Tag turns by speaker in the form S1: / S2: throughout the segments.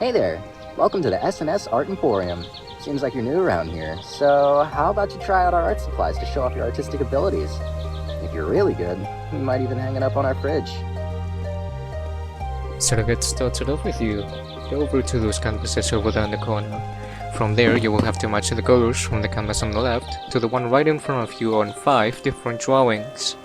S1: Hey there! Welcome to the S&S Art Emporium. Seems like you're new around here, so how about you try out our art supplies to show off your artistic abilities? If you're really good, we might even hang it up on our fridge.
S2: So to get started off with you, go over to those canvases over there in the corner. From there you will have to match the colors from the canvas on the left to the one right in front of you on 5 different drawings.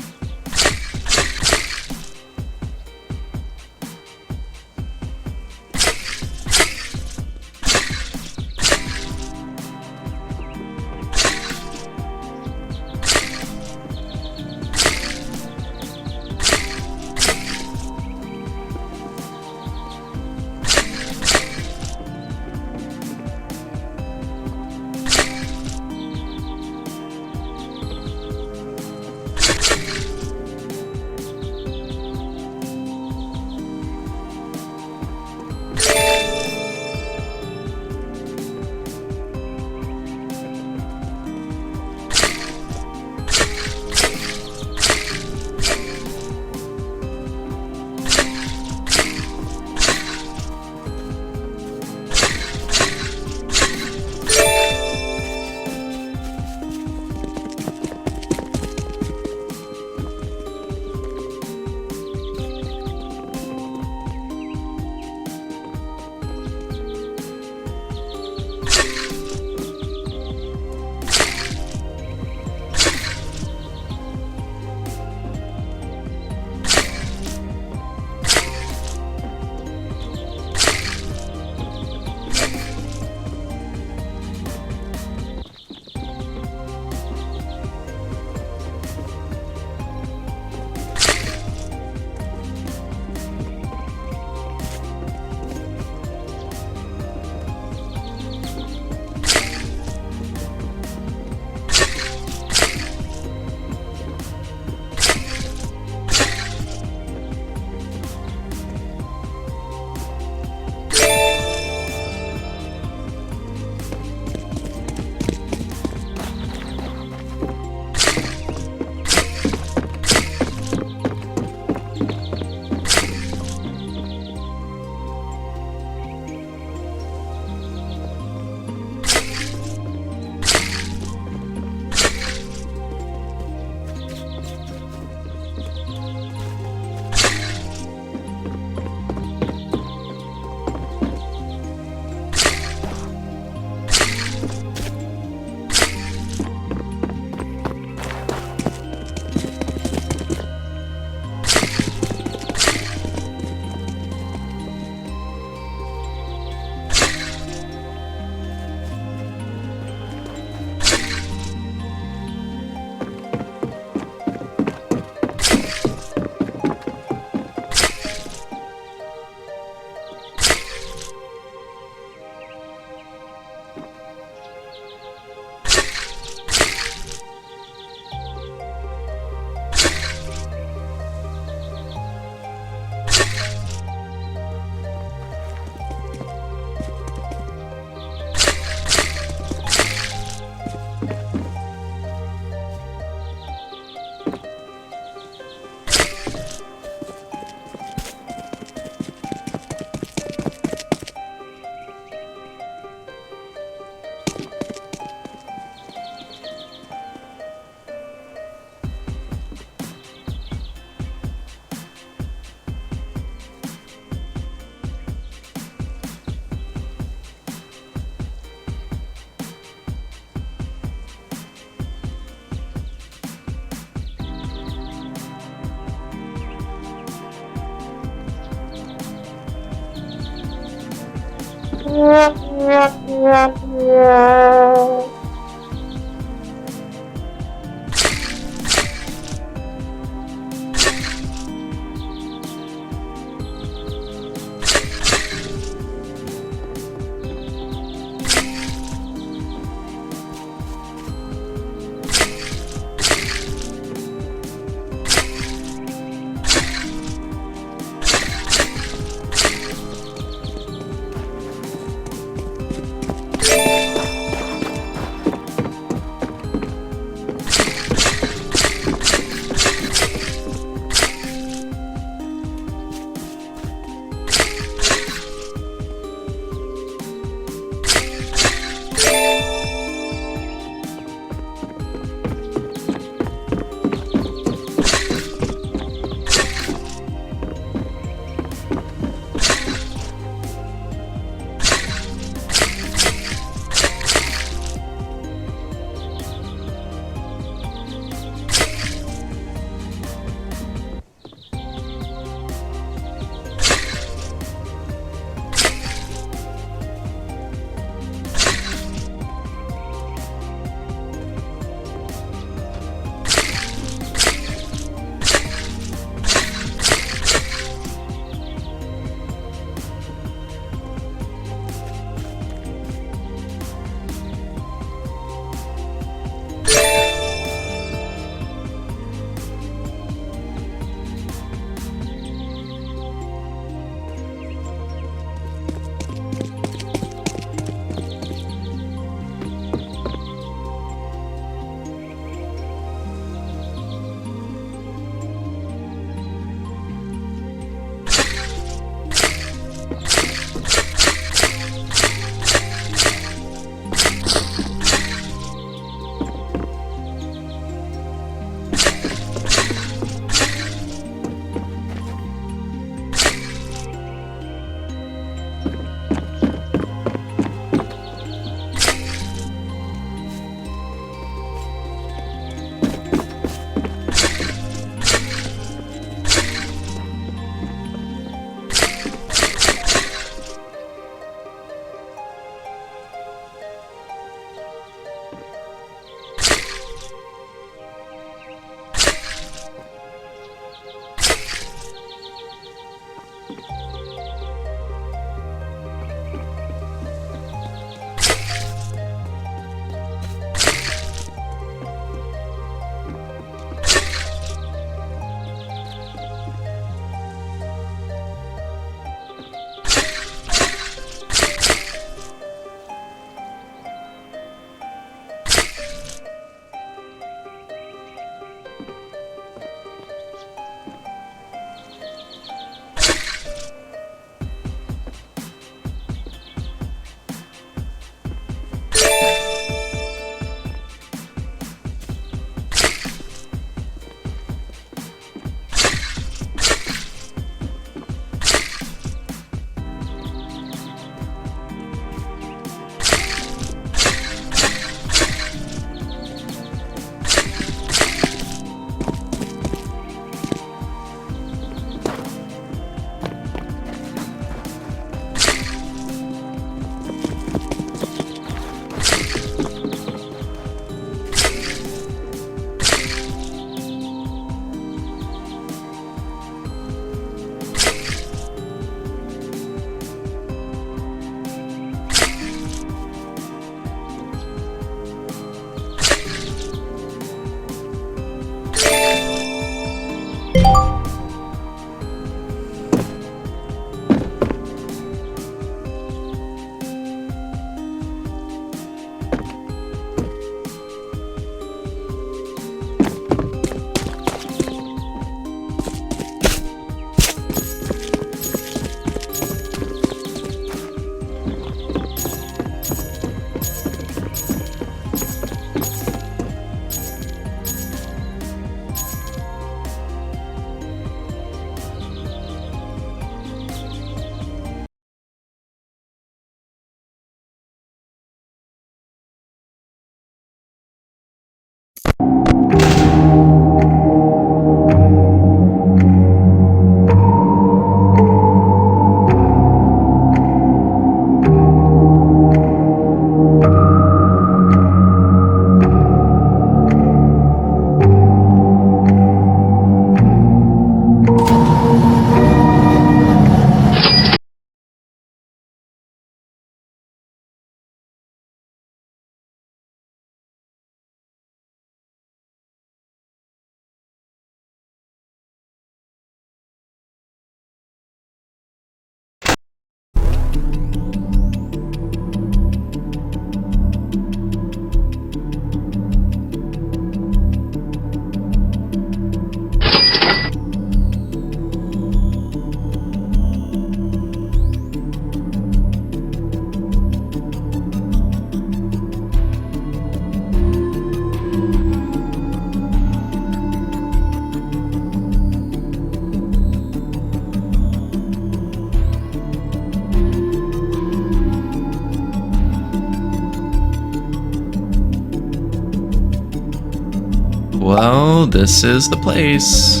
S3: Well, this is the place.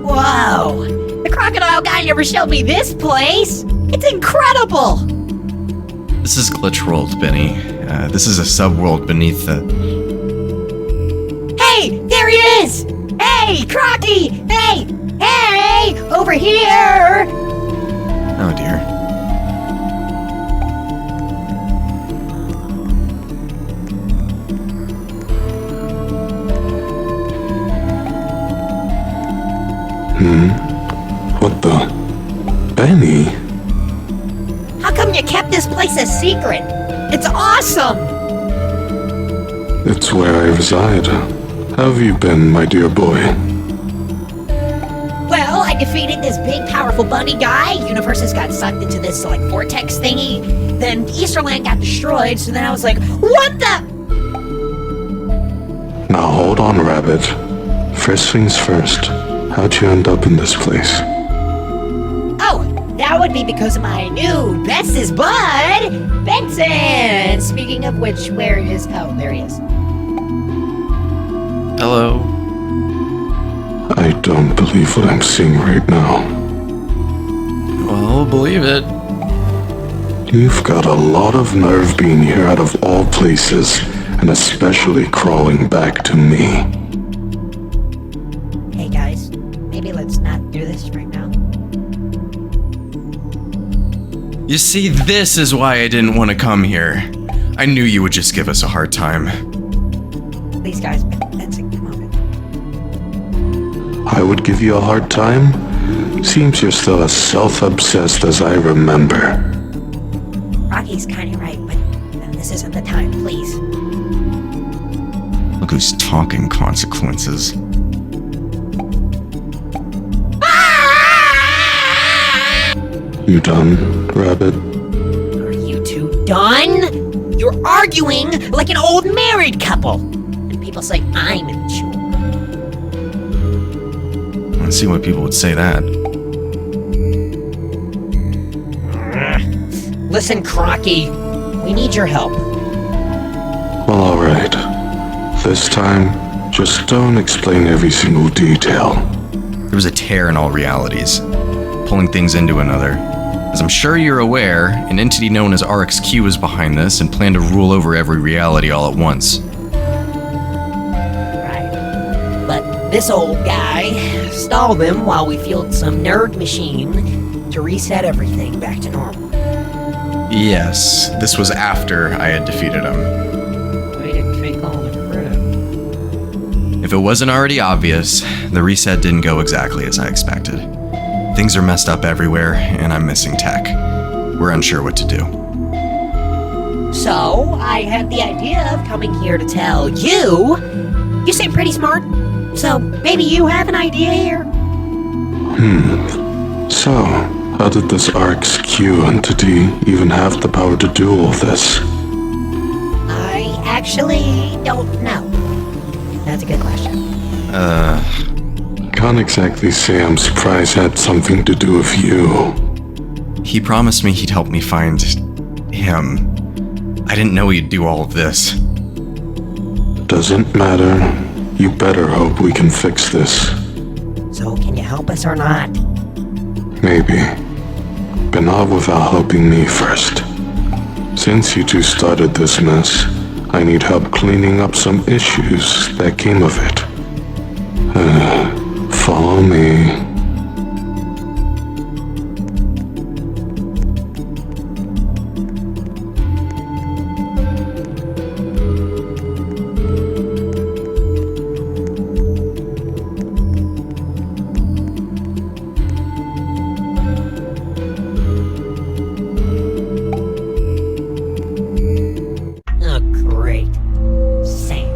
S4: Whoa! The crocodile guy never showed me this place! It's incredible!
S3: This is Glitch World, Benny. This is a subworld beneath the...
S4: Hey! There he is! Hey! Crocky! Hey! Hey! Over here!
S3: Oh dear.
S5: What the? Benny?
S4: How come you kept this place a secret? It's awesome!
S5: It's where I reside. How have you been, my dear boy?
S4: Well, I defeated this big, powerful bunny guy. Universes got sucked into this, like, vortex thingy. Then Easterland got destroyed, so then I was like, what the?
S5: Now hold on, Rabbit. First things first. How'd you end up in this place?
S4: Oh, that would be because of my new bestest bud, Benson! Speaking of which, where is... Oh, there he is.
S3: Hello.
S5: I don't believe what I'm seeing right now.
S3: Well, believe it.
S5: You've got a lot of nerve being here out of all places, and especially crawling back to me.
S4: Hey guys, maybe let's not do this right now.
S3: You see, this is why I didn't want to come here. I knew you would just give us a hard time.
S4: Please guys, Benson, come on.
S5: I would give you a hard time? Seems you're still as self-obsessed as I remember.
S4: Rocky's kinda right, but this isn't the time, please.
S3: Look who's talking consequences.
S5: You done, Rabbit?
S4: Are you two done? You're arguing like an old married couple. And people say I'm immature.
S3: Let's see what people would say that.
S4: Listen, Crocky, we need your help.
S5: Well, alright. This time, just don't explain every single detail.
S3: There was a tear in all realities, pulling things into another. As I'm sure you're aware, an entity known as RXQ is behind this and planned to rule over every reality all at once.
S4: Right. But this old guy stalled them while we fueled some nerd machine to reset everything back to normal.
S3: Yes, this was after I had defeated him.
S4: Way to twinkle the fruit.
S3: If it wasn't already obvious, the reset didn't go exactly as I expected. Things are messed up everywhere, and I'm missing tech. We're unsure what to do.
S4: So, I had the idea of coming here to tell you. You seem pretty smart, so maybe you have an idea here?
S5: So, how did this RXQ entity even have the power to do all this?
S4: I actually don't know. That's a good question.
S5: Can't exactly say I'm surprised it had something to do with you.
S3: He promised me he'd help me find him. I didn't know he'd do all of this.
S5: Doesn't matter. You better hope we can fix this.
S4: So, can you help us or not?
S5: Maybe. But not without helping me first. Since you two started this mess, I need help cleaning up some issues that came of it. Follow me.
S4: Oh, great. Sand.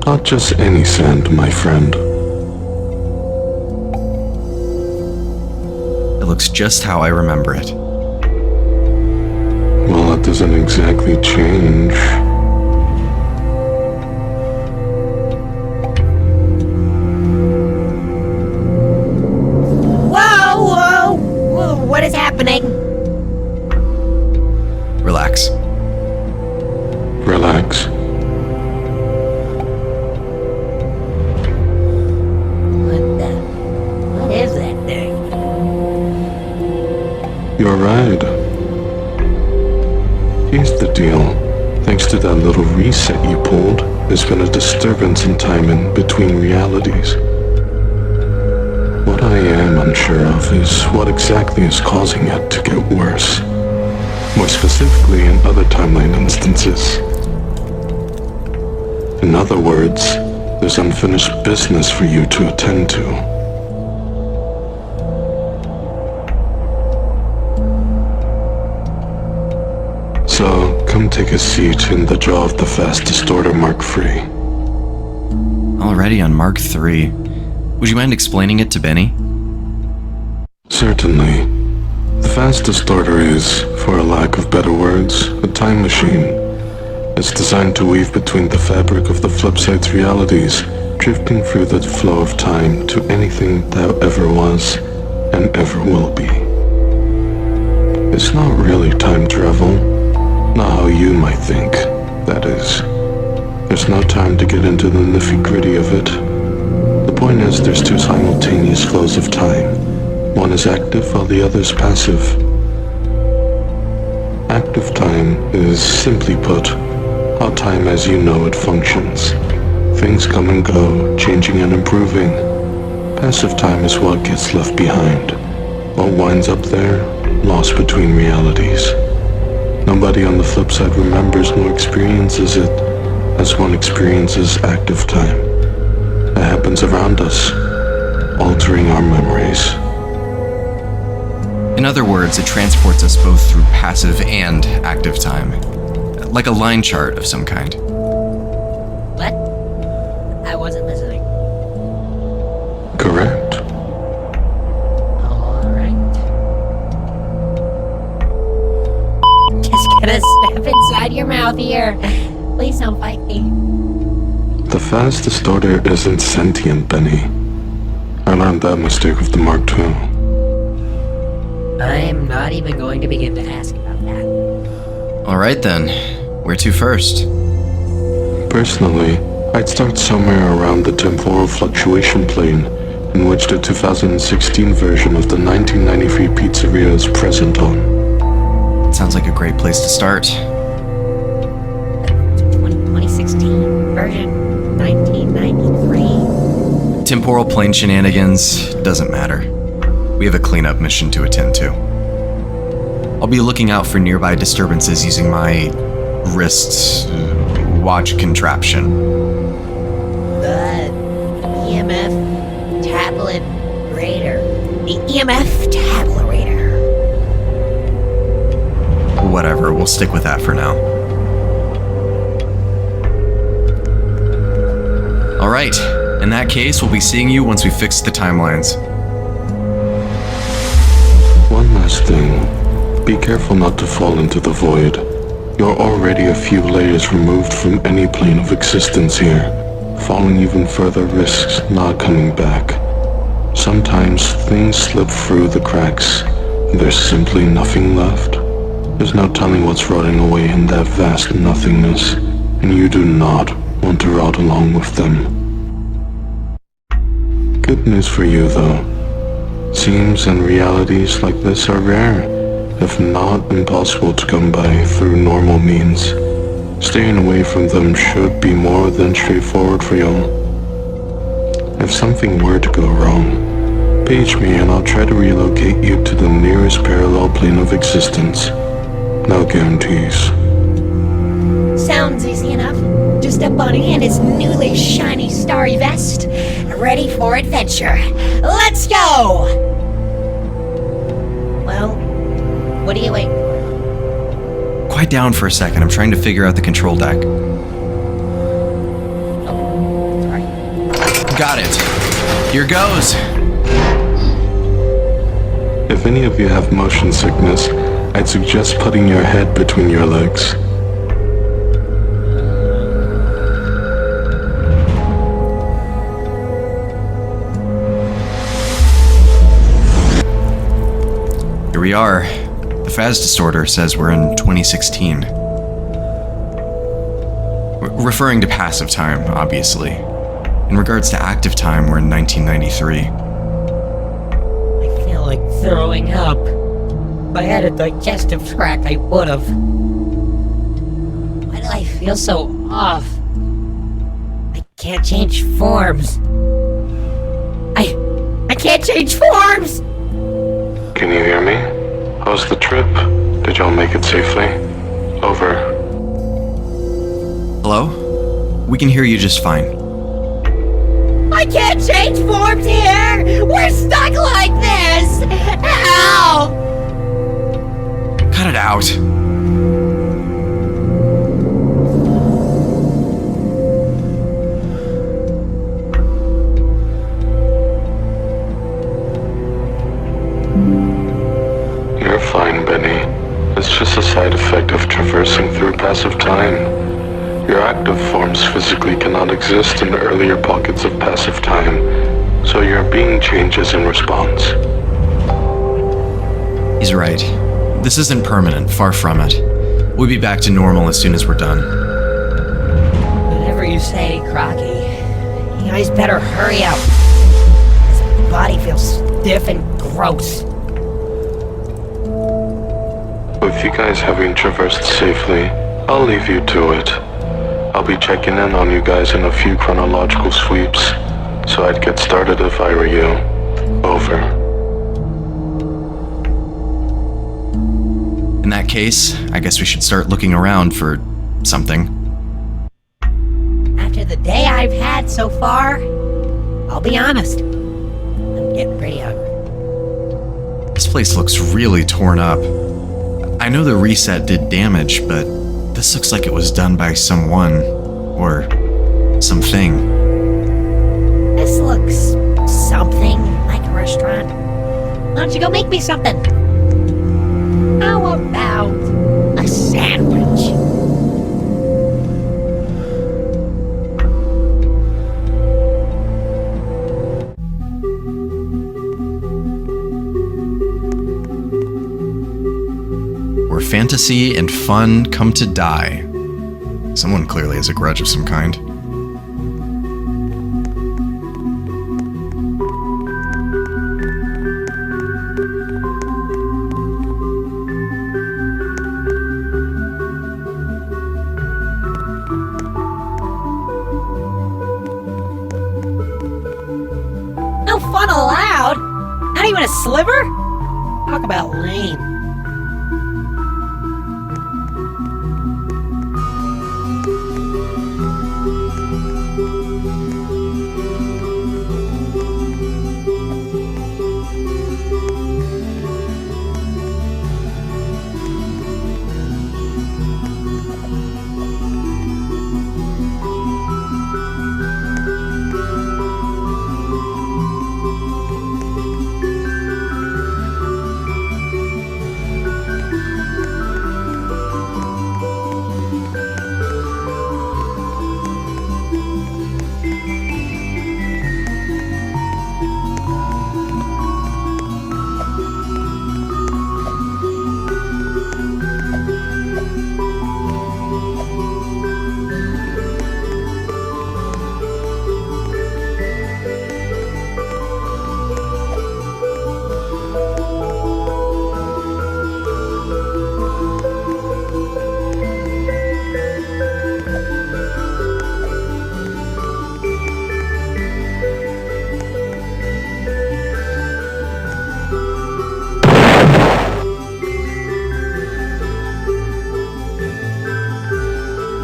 S5: Not just any sand, my friend.
S3: It looks just how I remember it.
S5: Well, that doesn't exactly change.
S4: Whoa! What is happening?
S3: Relax.
S5: cracks.
S4: What is that thing?
S5: You're right. Here's the deal. Thanks to that little reset you pulled, there's been a disturbance in time in between realities. What I am unsure of is what exactly is causing it to get worse. More specifically in other timeline instances. In other words, there's unfinished business for you to attend to. So, come take a seat in the jaw of the Fast Distorter Mark III.
S3: Already on Mark III. Would you mind explaining it to Benny?
S5: Certainly. The Fast Distorter is, for a lack of better words, a time machine. It's designed to weave between the fabric of the flipside's realities, drifting through the flow of time to anything that ever was and ever will be. It's not really time travel. Not how you might think, that is. There's no time to get into the nitty-gritty of it. The point is there's two simultaneous flows of time. One is active while the other is passive. Active time is, simply put, how time as you know it functions. Things come and go, changing and improving. Passive time is what gets left behind. What winds up there, lost between realities. Nobody on the flip side remembers nor experiences it as one experiences active time. It happens around us, altering our memories.
S3: In other words, it transports us both through passive and active time. Like a line chart of some kind.
S4: What? I wasn't listening.
S5: Correct.
S4: Alright. Just gonna step inside your mouth here. Please don't fight me.
S5: The Fast Distorter isn't sentient, Benny. I learned that mistake with the Mark II.
S4: I'm not even going to begin to ask about that.
S3: Alright then, where to first?
S5: Personally, I'd start somewhere around the temporal fluctuation plane, in which the 2016 version of the 1993 pizzeria is present on.
S3: Sounds like a great place to start.
S4: 2016 version 1993.
S3: Temporal plane shenanigans, doesn't matter. We have a cleanup mission to attend to. I'll be looking out for nearby disturbances using my wrist's watch contraption.
S4: The EMF tablet radar. The EMF tablet radar.
S3: Whatever, we'll stick with that for now. Alright, in that case, we'll be seeing you once we fix the timelines.
S5: One last thing. Be careful not to fall into the void. You're already a few layers removed from any plane of existence here. Falling even further risks not coming back. Sometimes things slip through the cracks. There's simply nothing left. There's no telling what's rotting away in that vast nothingness, and you do not want to rot along with them. Good news for you, though. Seams and realities like this are rare, if not impossible to come by through normal means. Staying away from them should be more than straightforward for y'all. If something were to go wrong, page me and I'll try to relocate you to the nearest parallel plane of existence. No guarantees.
S4: Sounds easy enough. Just a bunny in his newly shiny starry vest, ready for adventure. Let's go! Well, what are you waiting for?
S3: Quiet down for a second, I'm trying to figure out the control deck.
S4: Oh, sorry.
S3: Got it. Here goes.
S5: If any of you have motion sickness, I'd suggest putting your head between your legs.
S3: Here we are. The Phase Distorter says we're in 2016. Referring to passive time, obviously. In regards to active time, we're in 1993.
S4: I feel like throwing up. If I had a digestive tract, I would've. Why do I feel so off? I can't change forms. I can't change forms!
S5: Can you hear me? How's the trip? Did y'all make it safely? Over.
S3: Hello? We can hear you just fine.
S4: I can't change forms here! We're stuck like this! Help!
S3: Cut it out.
S5: You're fine, Benny. It's just a side effect of traversing through passive time. Your active forms physically cannot exist in the earlier pockets of passive time, so your being changes in response.
S3: He's right. This isn't permanent, far from it. We'll be back to normal as soon as we're done.
S4: Whatever you say, Crocky. You guys better hurry up. His body feels stiff and gross.
S5: With you guys having traversed safely, I'll leave you to it. I'll be checking in on you guys in a few chronological sweeps, so I'd get started if I were you. Over.
S3: In that case, I guess we should start looking around for something.
S4: After the day I've had so far, I'll be honest. I'm getting pretty hungry.
S3: This place looks really torn up. I know the reset did damage, but this looks like it was done by someone, or something.
S4: This looks something like a restaurant. Why don't you go make me something? How about a sandwich?
S3: Where fantasy and fun come to die. Someone clearly has a grudge of some kind.
S4: No fun allowed? Not even a sliver? Talk about lame.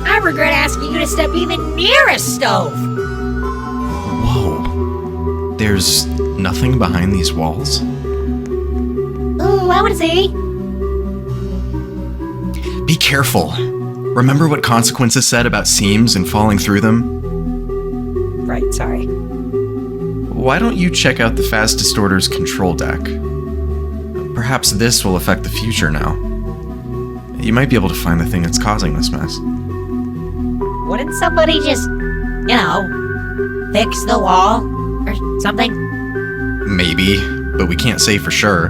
S4: I regret asking you to step even near a stove.
S3: Whoa. There's nothing behind these walls?
S4: Ooh, I want to see.
S3: Be careful. Remember what Consequences said about seams and falling through them?
S4: Right, sorry.
S3: Why don't you check out the Phase Distorter's control deck? Perhaps this will affect the future now. You might be able to find the thing that's causing this mess.
S4: Wouldn't somebody just, fix the wall or something?
S3: Maybe, but we can't say for sure.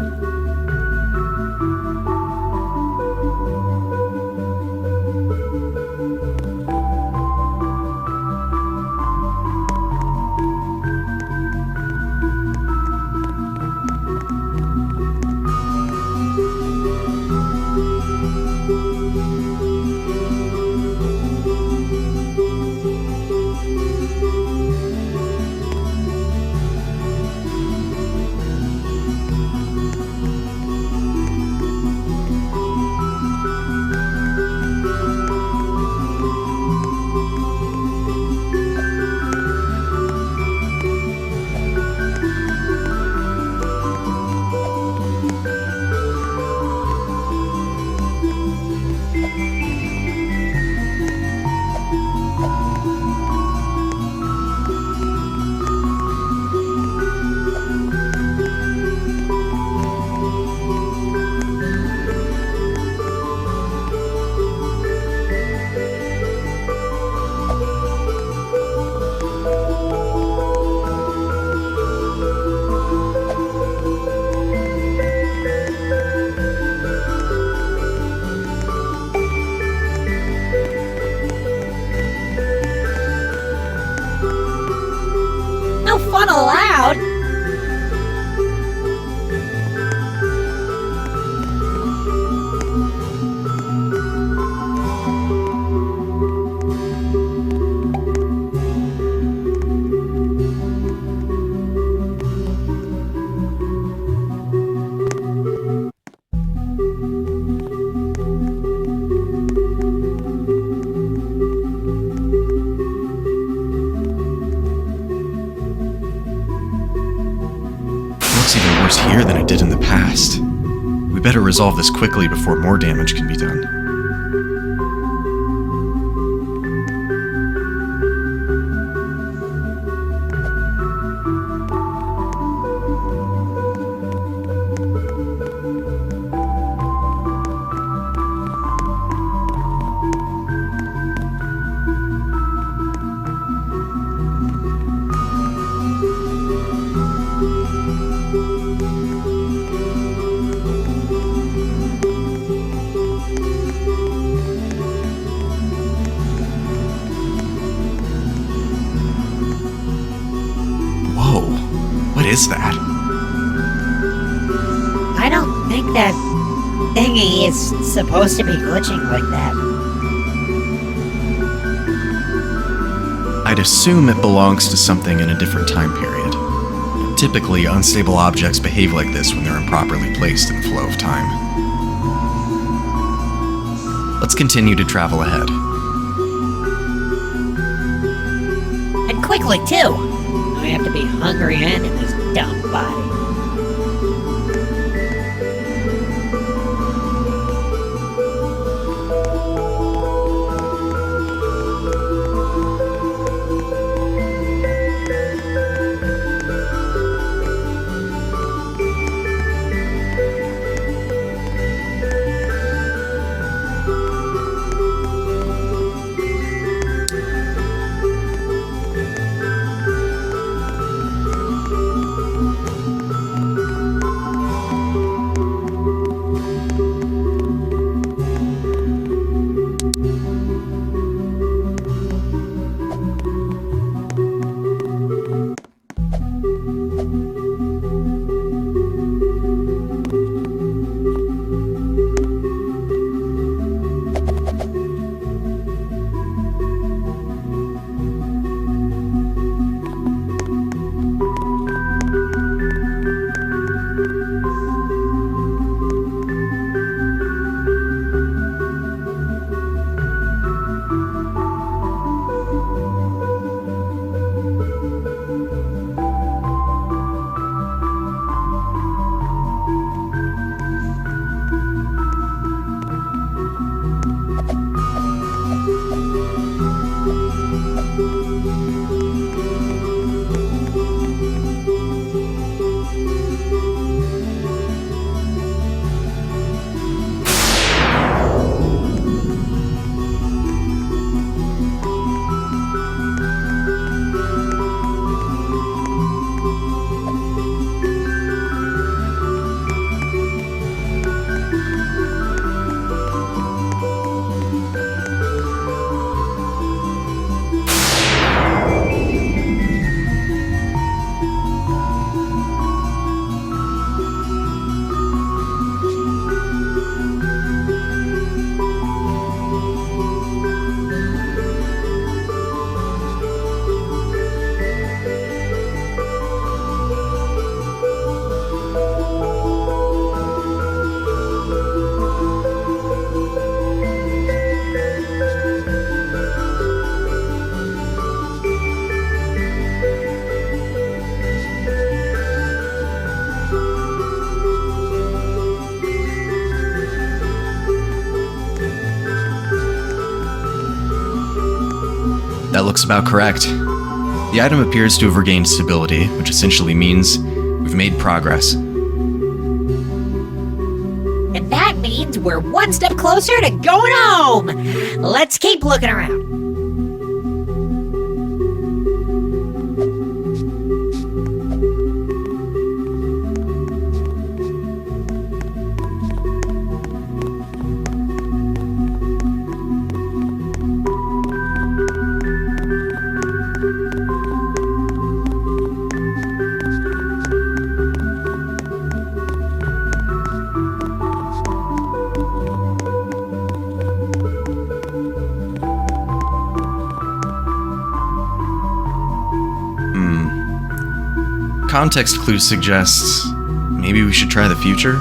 S3: fast. We better resolve this quickly before more damage can be done. What is that?
S4: I don't think that thingy is supposed to be glitching like that.
S3: I'd assume it belongs to something in a different time period. Typically, unstable objects behave like this when they're improperly placed in the flow of time. Let's continue to travel ahead.
S4: And quickly, too. I have to be hungry and in this dumb body.
S3: That looks about correct. The item appears to have regained stability, which essentially means we've made progress.
S4: And that means we're one step closer to going home! Let's keep looking around.
S3: Context clue suggests maybe we should try the future?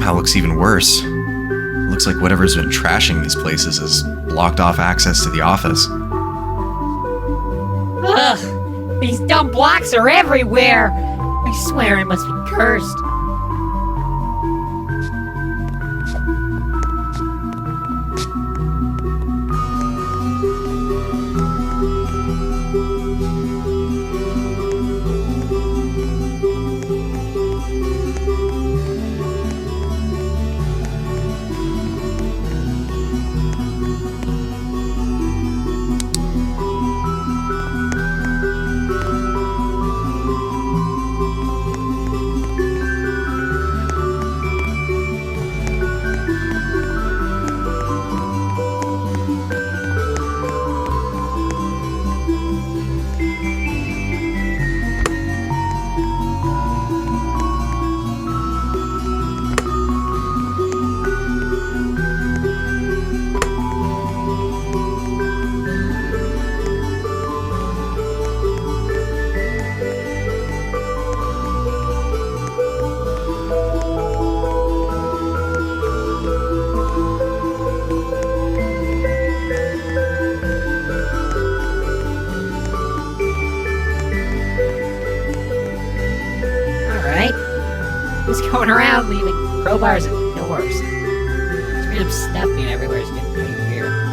S3: somehow looks even worse. Looks like whatever's been trashing these places has blocked off access to the office.
S4: Ugh! These dumb blocks are everywhere! I swear it must be cursed. Who's going around leaving crowbars at doors? This random stuff being everywhere is getting pretty weird.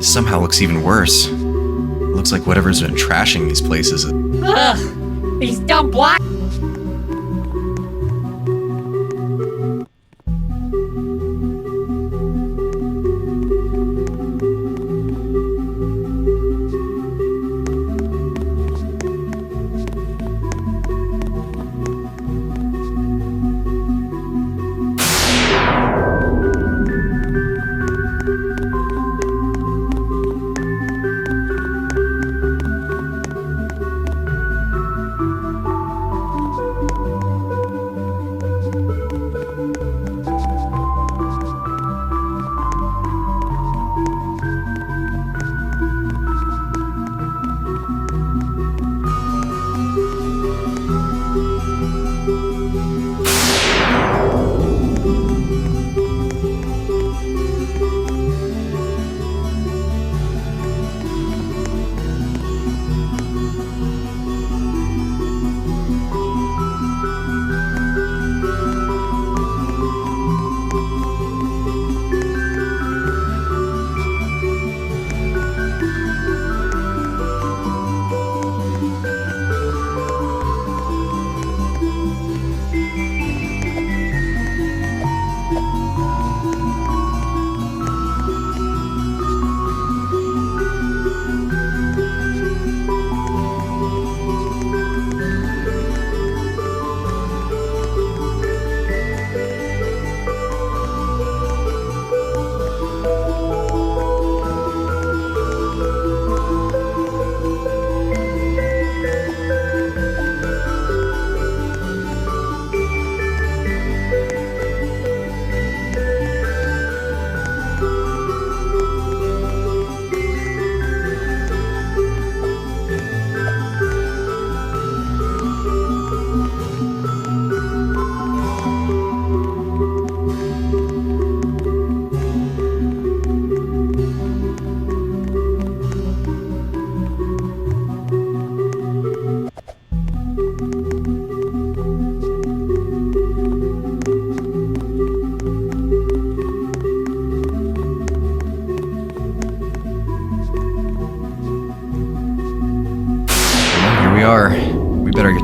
S3: Somehow looks even worse. Looks like whatever's been trashing these places.
S4: Ugh! These dumb blocks!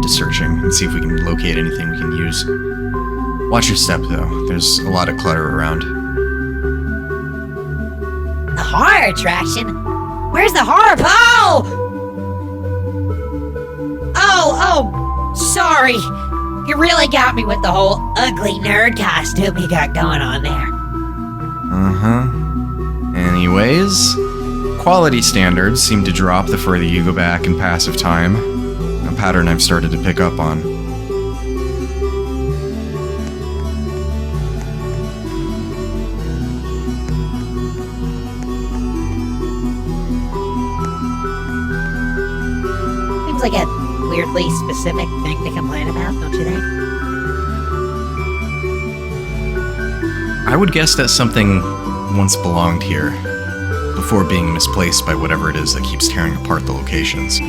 S3: searching and see if we can locate anything we can use. Watch your step, though. There's a lot of clutter around.
S4: A horror attraction? Where's the horror pole? Oh, sorry. You really got me with the whole ugly nerd costume you got going on there.
S3: Anyways, quality standards seem to drop the further you go back in passive time. A pattern I've started to pick up on.
S4: Seems like a weirdly specific thing to complain about, don't you think?
S3: I would guess that something once belonged here, before being misplaced by whatever it is that keeps tearing apart the locations.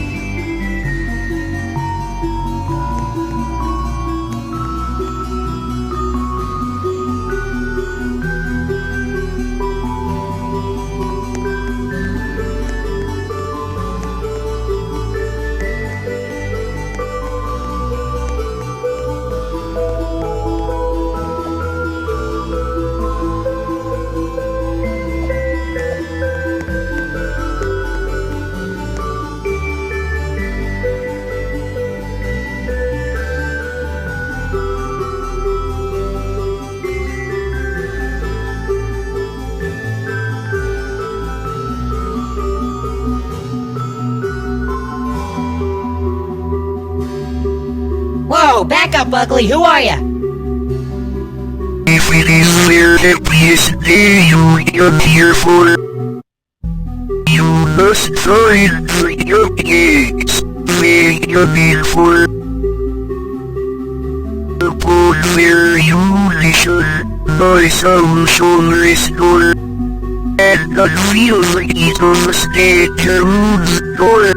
S4: Whoa, back up, Ugly. Who are ya?
S6: If it is clear that yesterday you are here for, you must find the objects they are here for. Upon their unison, my soul shall restore, and I feel like it on the stage to door.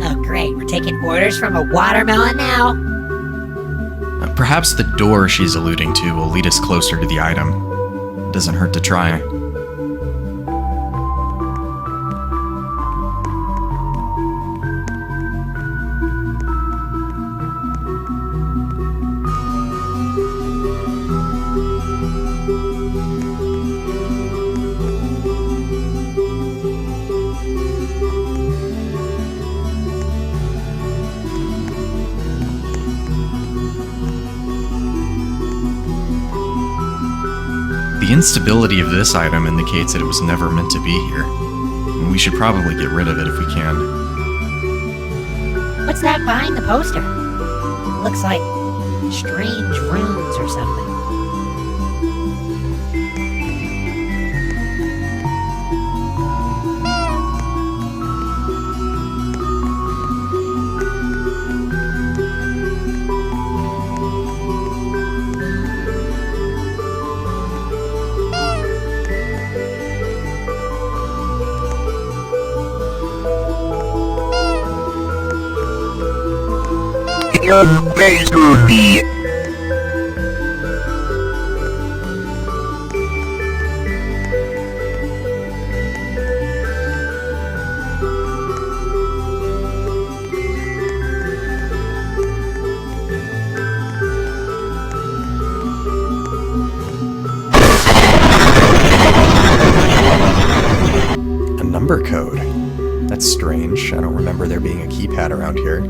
S4: Oh, great. We're taking orders from a watermelon now?
S3: Perhaps the door she's alluding to will lead us closer to the item. It doesn't hurt to try. The instability of this item indicates that it was never meant to be here. And we should probably get rid of it if we can.
S4: What's that behind the poster? Looks like strange runes or something.
S6: Young Baby.
S3: A number code? That's strange. I don't remember there being a keypad around here.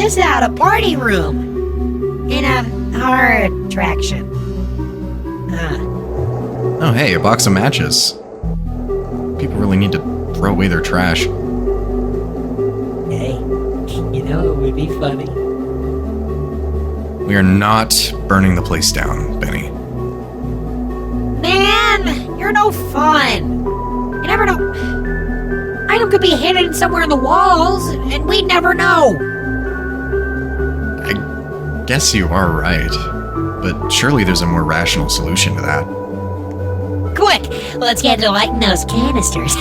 S4: this out, a party room. In a horror attraction.
S3: Oh, hey, a box of matches. People really need to throw away their trash.
S4: Hey, you know it would be funny.
S3: We are not burning the place down, Benny.
S4: Man, you're no fun. You never know. Item could be hidden somewhere in the walls, and we'd never know.
S3: I guess you are right. But surely there's a more rational solution to that.
S4: Quick, let's get to lighting those canisters.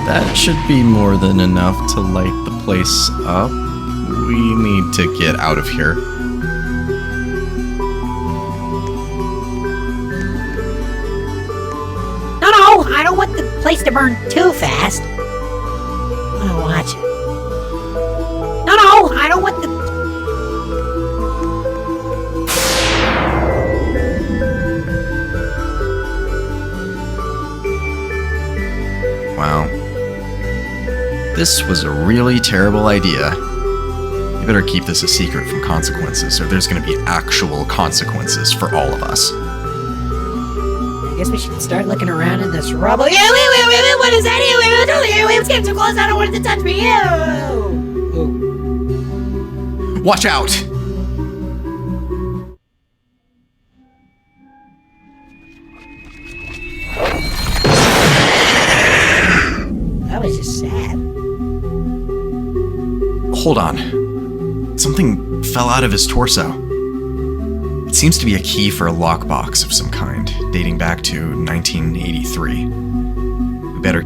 S3: That should be more than enough to light the place up. We need to get out of here.
S4: No, I don't want the place to burn too fast. I want to watch it. No, I don't want the...
S3: Wow. This was a really terrible idea. You better keep this a secret from consequences, or there's gonna be actual consequences for all of us.
S4: I guess we should start looking around in this rubble. Yeah, wait, what is that? Wait, it's getting too close. I don't want it to touch me. Ew.
S3: Watch out!
S4: That was just sad.
S3: Hold on. Something fell out of his torso. It seems to be a key for a lockbox of some kind, dating back to 1983. We better...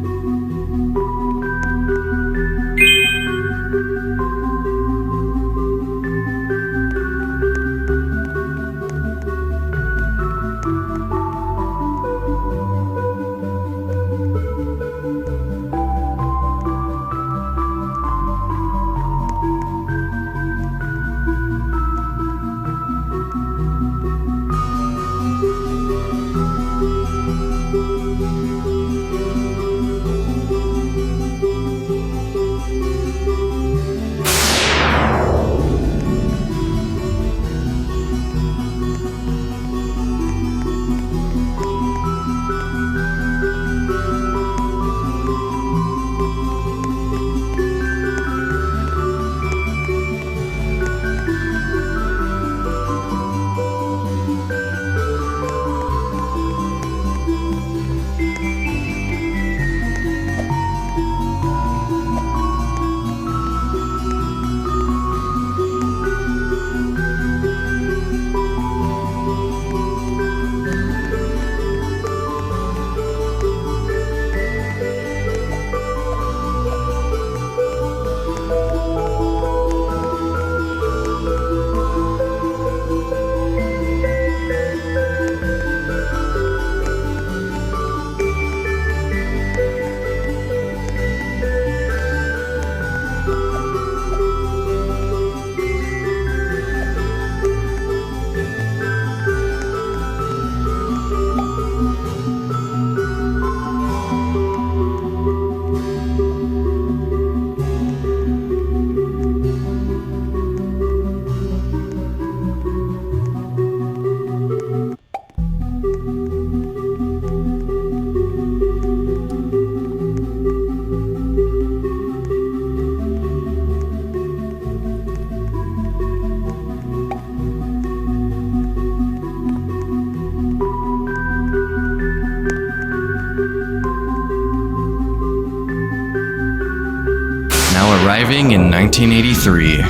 S3: Now arriving in 1983.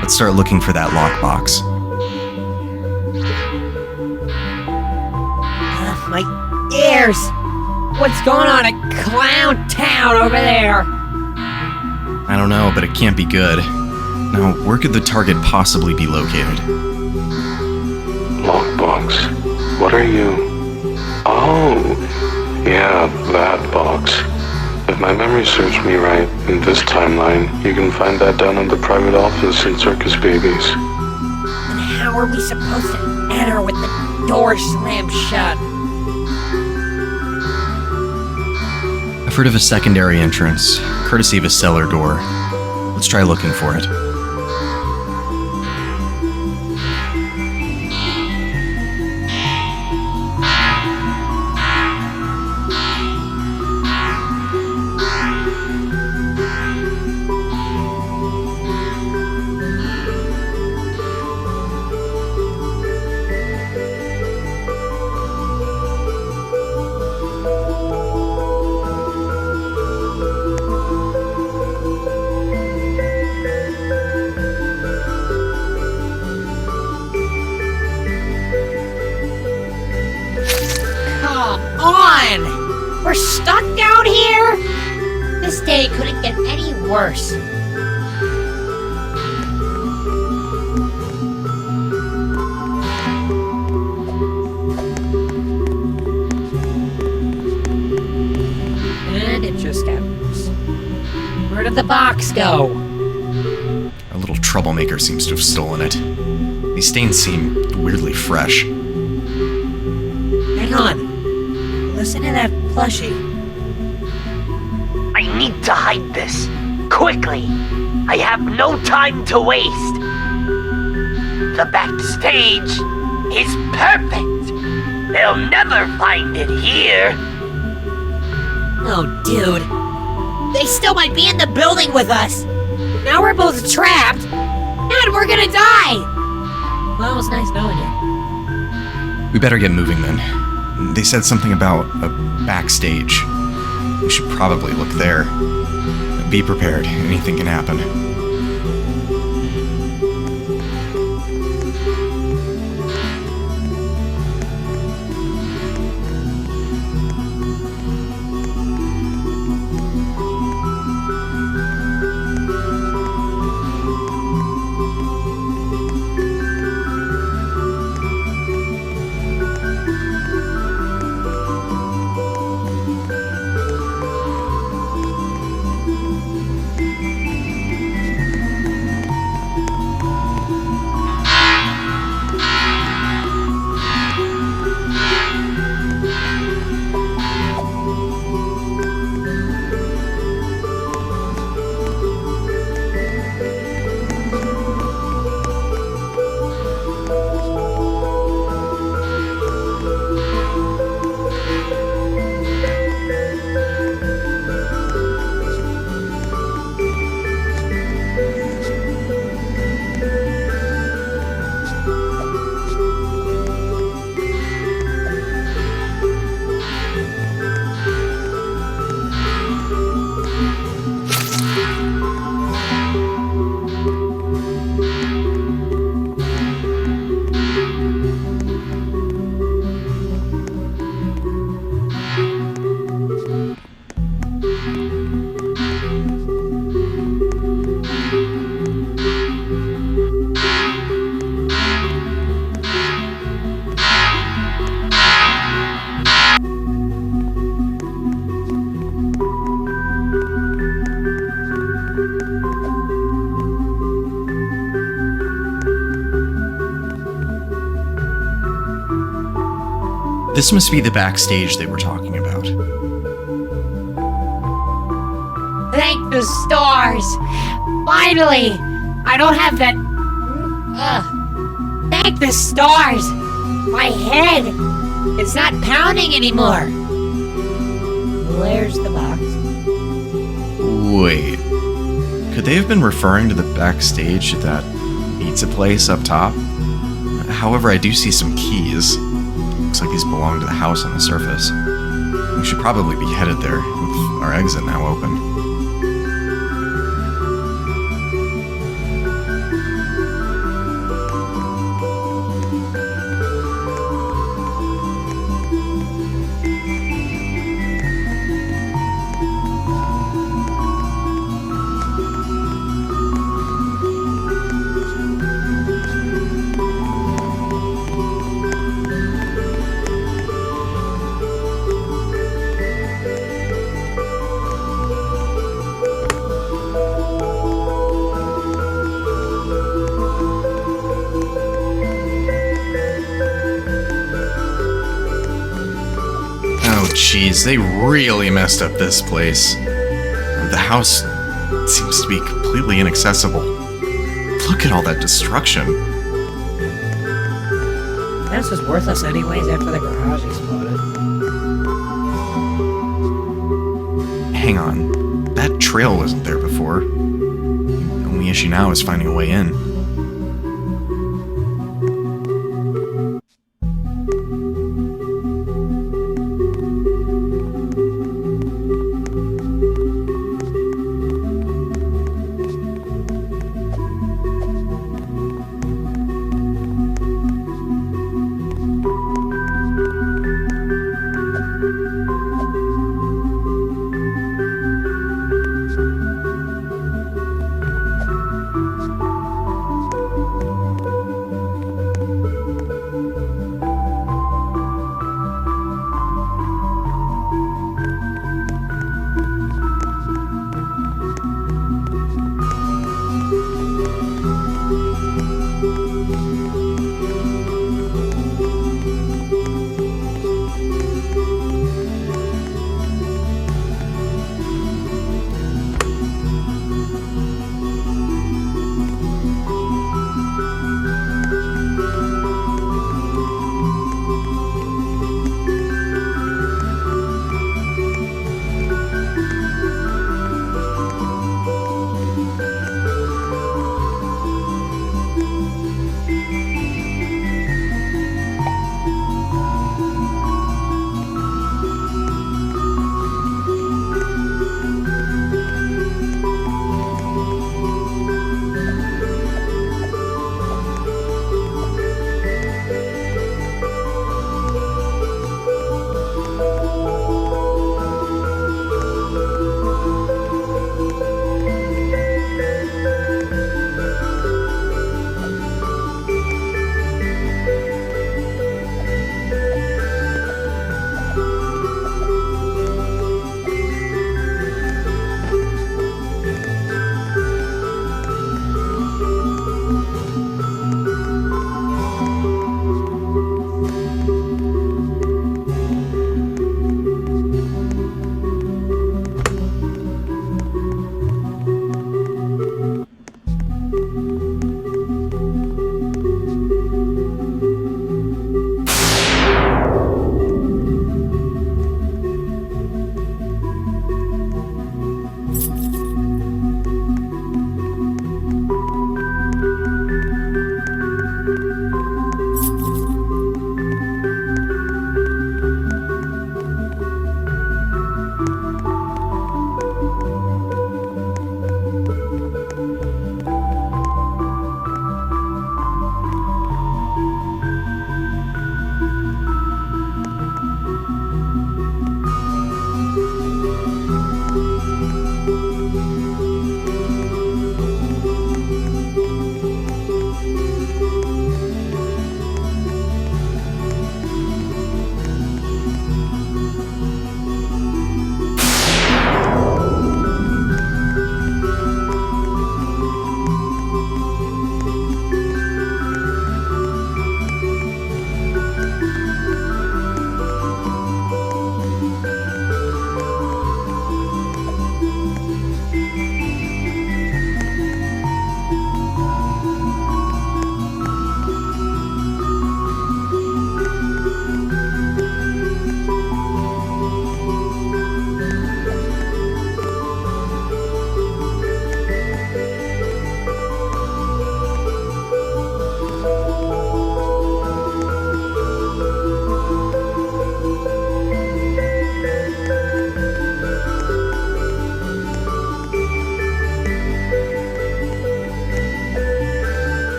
S3: Let's start looking for that lockbox.
S4: stairs. What's going on at Clown Town over there?
S3: I don't know, but it can't be good. Now, where could the target possibly be located?
S5: Lockbox. What are you? Oh, yeah, that box. If my memory serves me right, in this timeline, you can find that down in the private office in Circus Babies.
S4: And how are we supposed to enter with the door slammed shut?
S3: I've heard of a secondary entrance, courtesy of a cellar door. Let's try looking for it.
S4: We're stuck down here? This day couldn't get any worse. And it just got worse. Where did the box go?
S3: A little troublemaker seems to have stolen it. These stains seem weirdly fresh.
S4: Hang on. Listen to that plushie.
S6: I need to hide this. Quickly. I have no time to waste. The backstage is perfect. They'll never find it here.
S4: Oh, dude. They still might be in the building with us. Now we're both trapped. And we're gonna die. Well, it was nice knowing you.
S3: We better get moving then. They said something about a backstage. We should probably look there. Be prepared, anything can happen. This must be the backstage they were talking about.
S4: Thank the stars! Finally! I don't have that... Thank the stars! My head is not pounding anymore. Where's the box?
S3: Wait. Could they have been referring to the backstage at that pizza place up top? However, I do see some keys. Looks like these belong to the house on the surface. We should probably be headed there, with our exit now open. Jeez, they really messed up this place. The house seems to be completely inaccessible. Look at all that destruction.
S4: This was worthless anyways after the garage exploded.
S3: Hang on, that trail wasn't there before. The only issue now is finding a way in.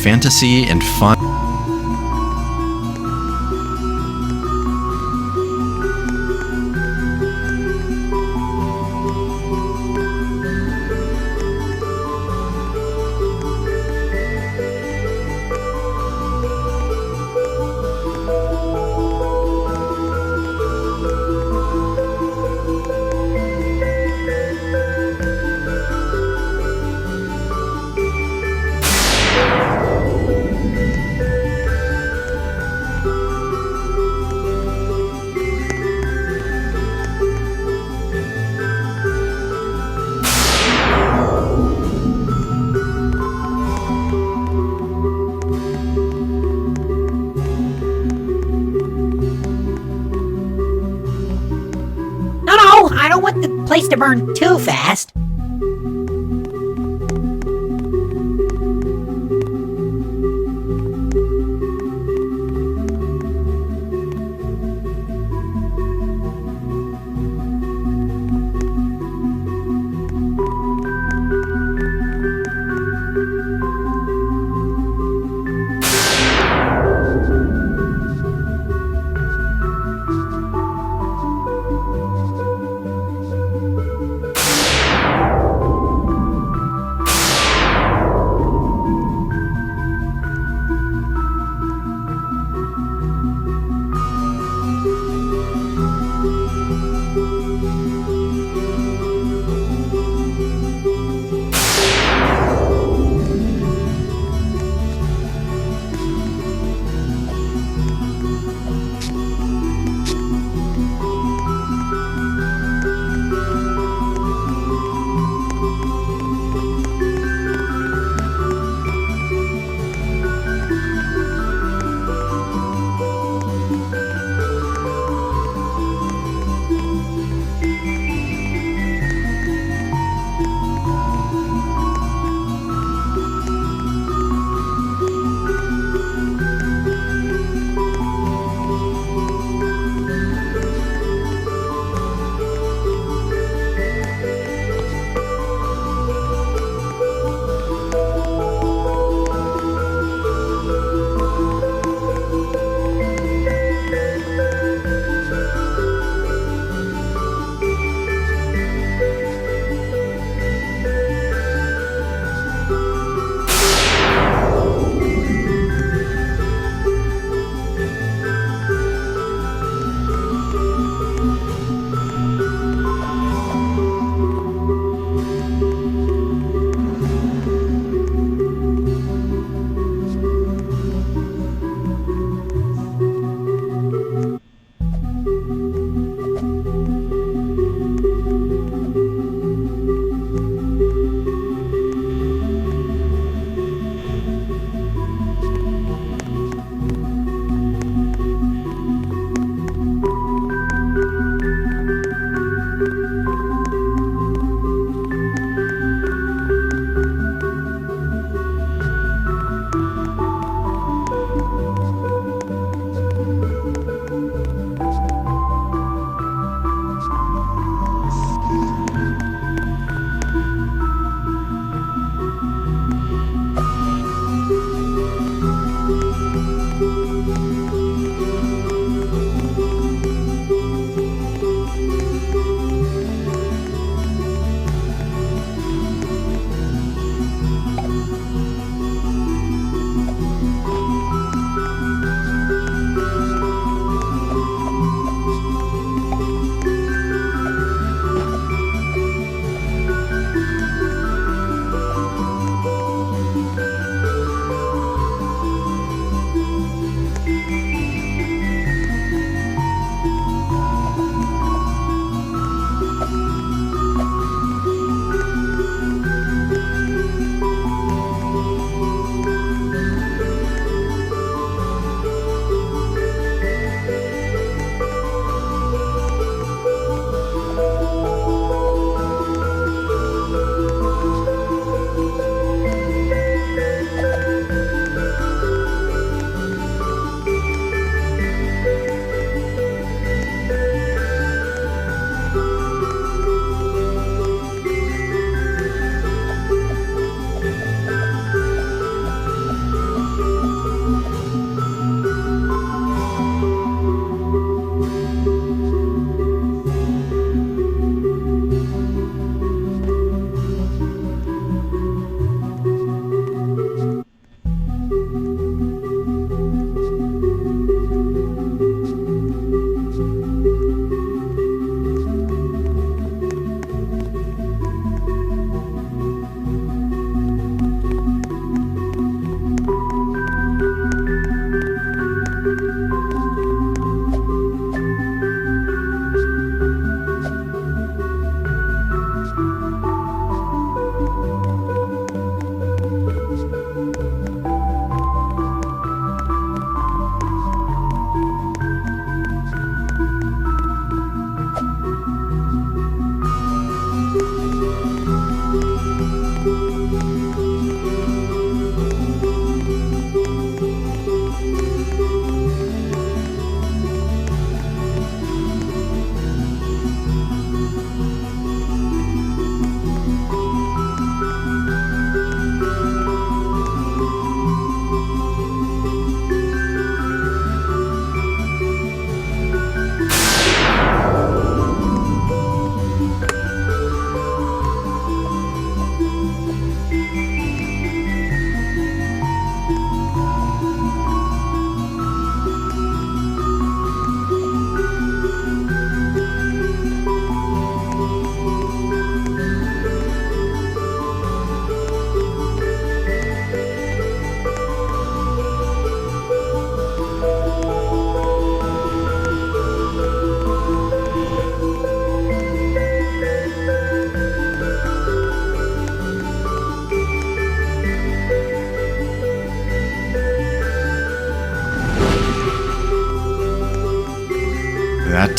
S3: fantasy and fun.
S4: No, I don't want the place to burn too fast.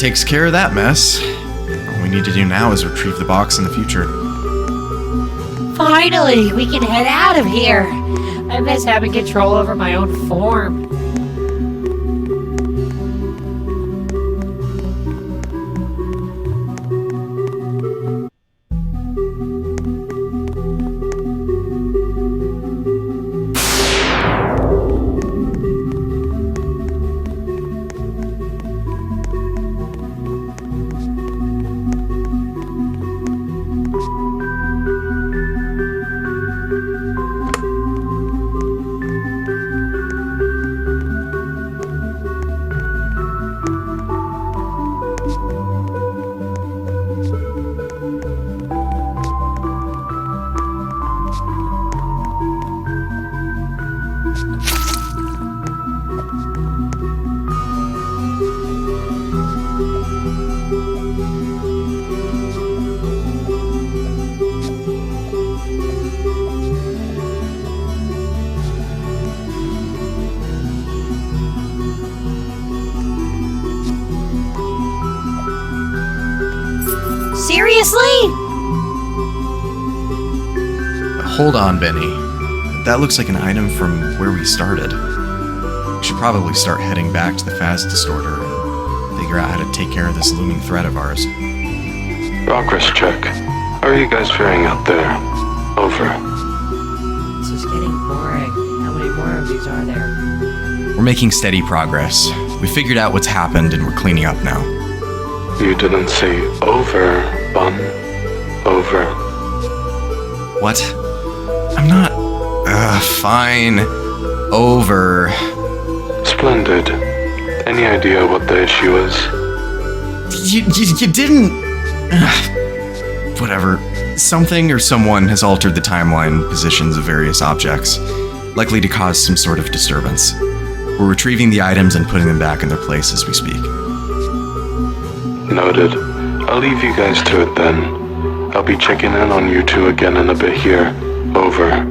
S3: takes care of that mess. All we need to do now is retrieve the box in the future.
S4: Finally, we can head out of here. I miss having control over my own form. Seriously?
S3: Hold on, Benny. That looks like an item from where we started. We should probably start heading back to the phase distorter and figure out how to take care of this looming threat of ours.
S5: Progress check. How are you guys faring out there? Over.
S4: This is getting boring. How many more of these are there?
S3: We're making steady progress. We figured out what's happened and we're cleaning up now.
S5: You didn't say over, Bun. Over.
S3: What? I'm not... fine. Over.
S5: Splendid. Any idea what the issue is?
S3: You didn't... Whatever. Something or someone has altered the timeline positions of various objects, likely to cause some sort of disturbance. We're retrieving the items and putting them back in their place as we speak.
S5: Noted. I'll leave you guys to it then. I'll be checking in on you two again in a bit here. Over.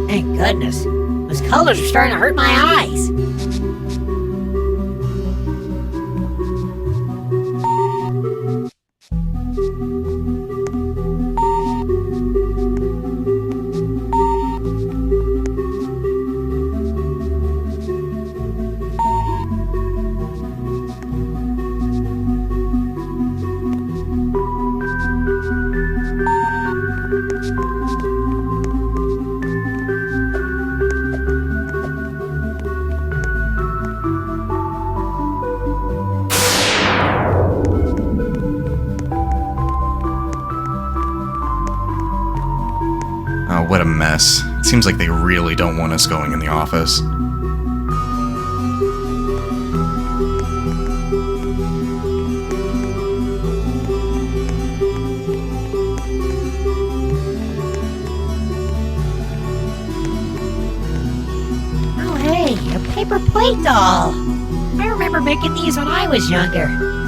S4: Thank goodness. Those colors are starting to hurt my eyes.
S3: a mess. It seems like they really don't want us going in the office.
S4: Oh, hey, a paper plate doll. I remember making these when I was younger.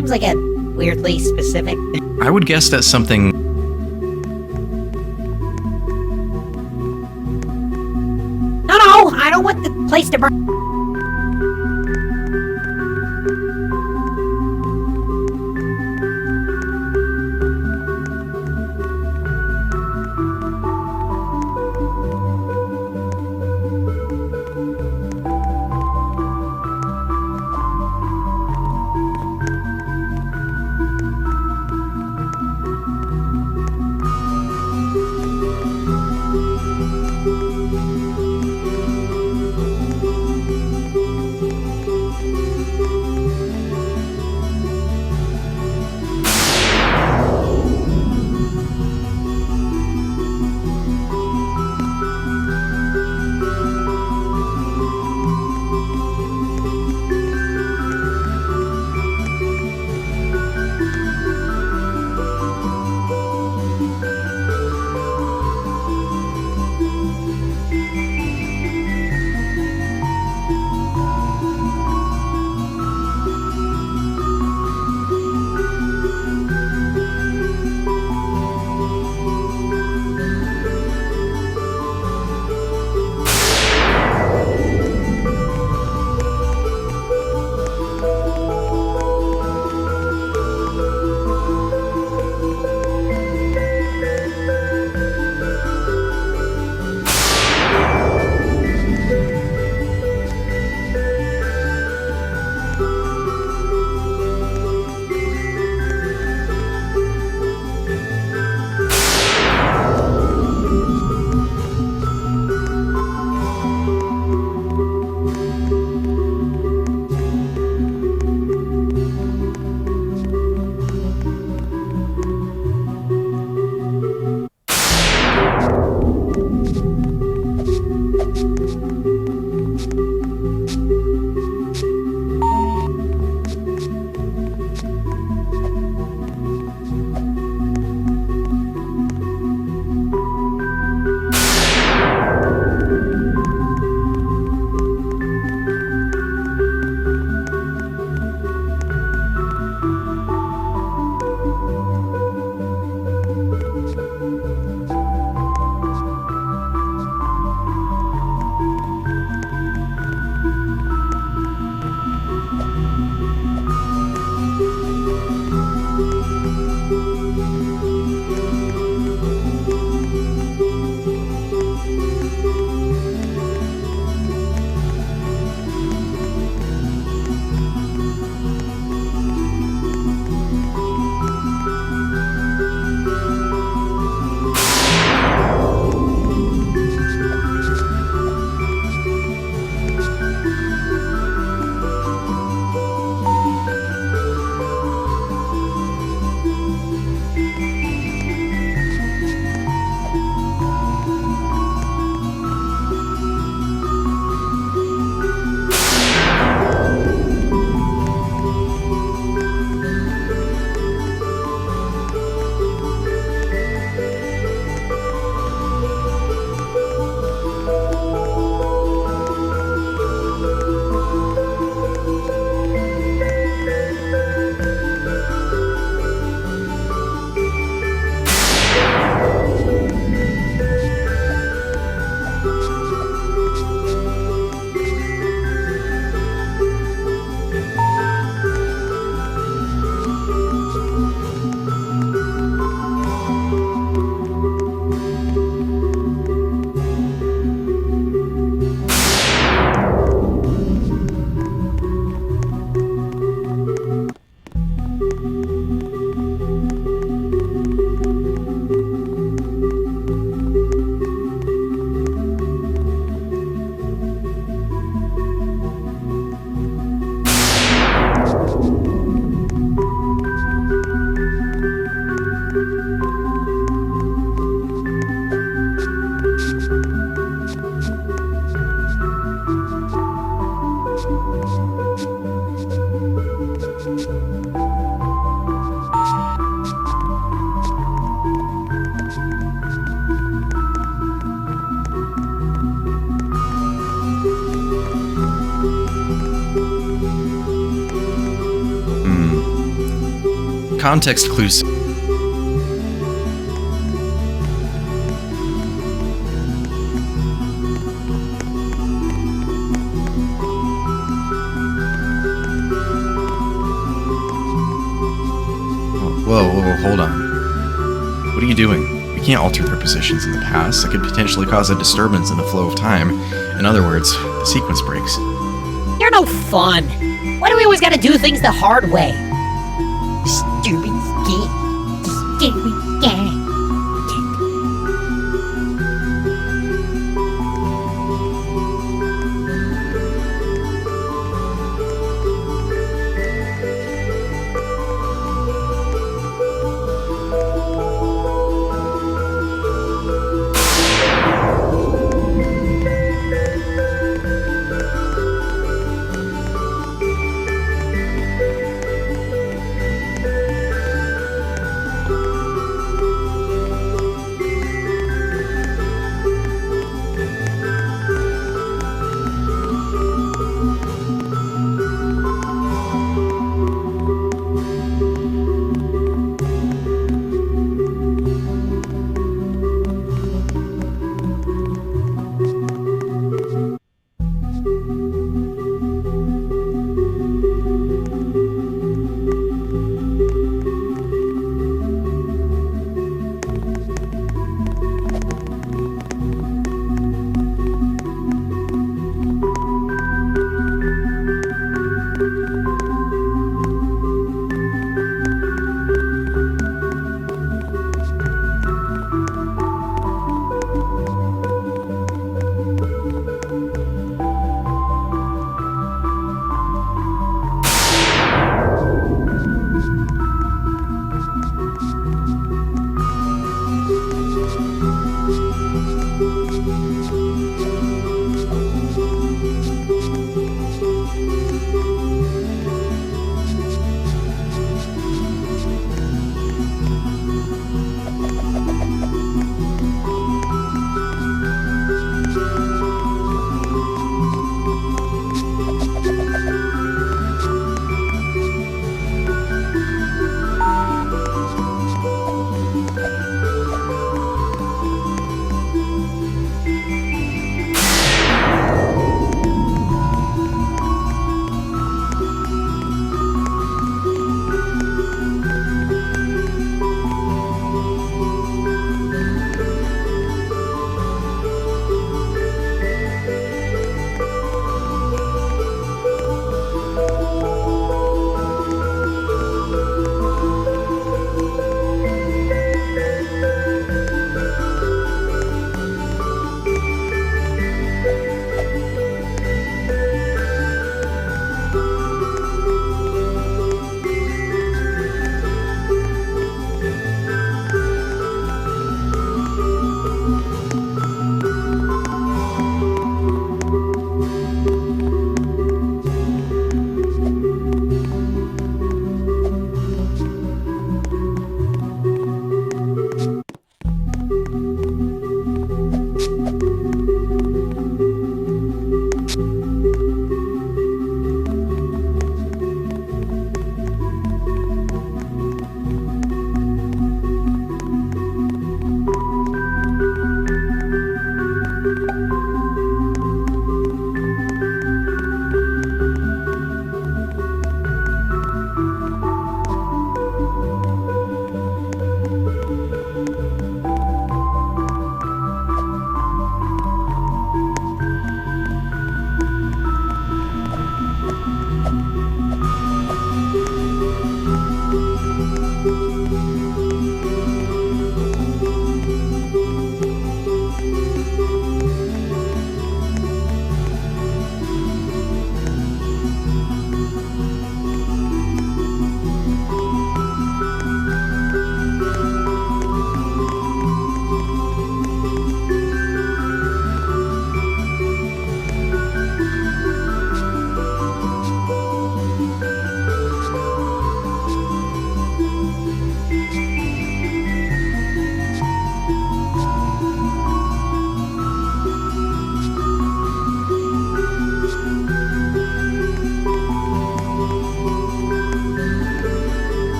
S4: Seems like a weirdly specific.
S3: I would guess that's something.
S4: No, I don't want the place to burn.
S3: context clues. Whoa, hold on. What are you doing? We can't alter their positions in the past. That could potentially cause a disturbance in the flow of time. In other words, the sequence breaks.
S4: You're no fun. Why do we always gotta do things the hard way? Stupid skit. Stupid gang.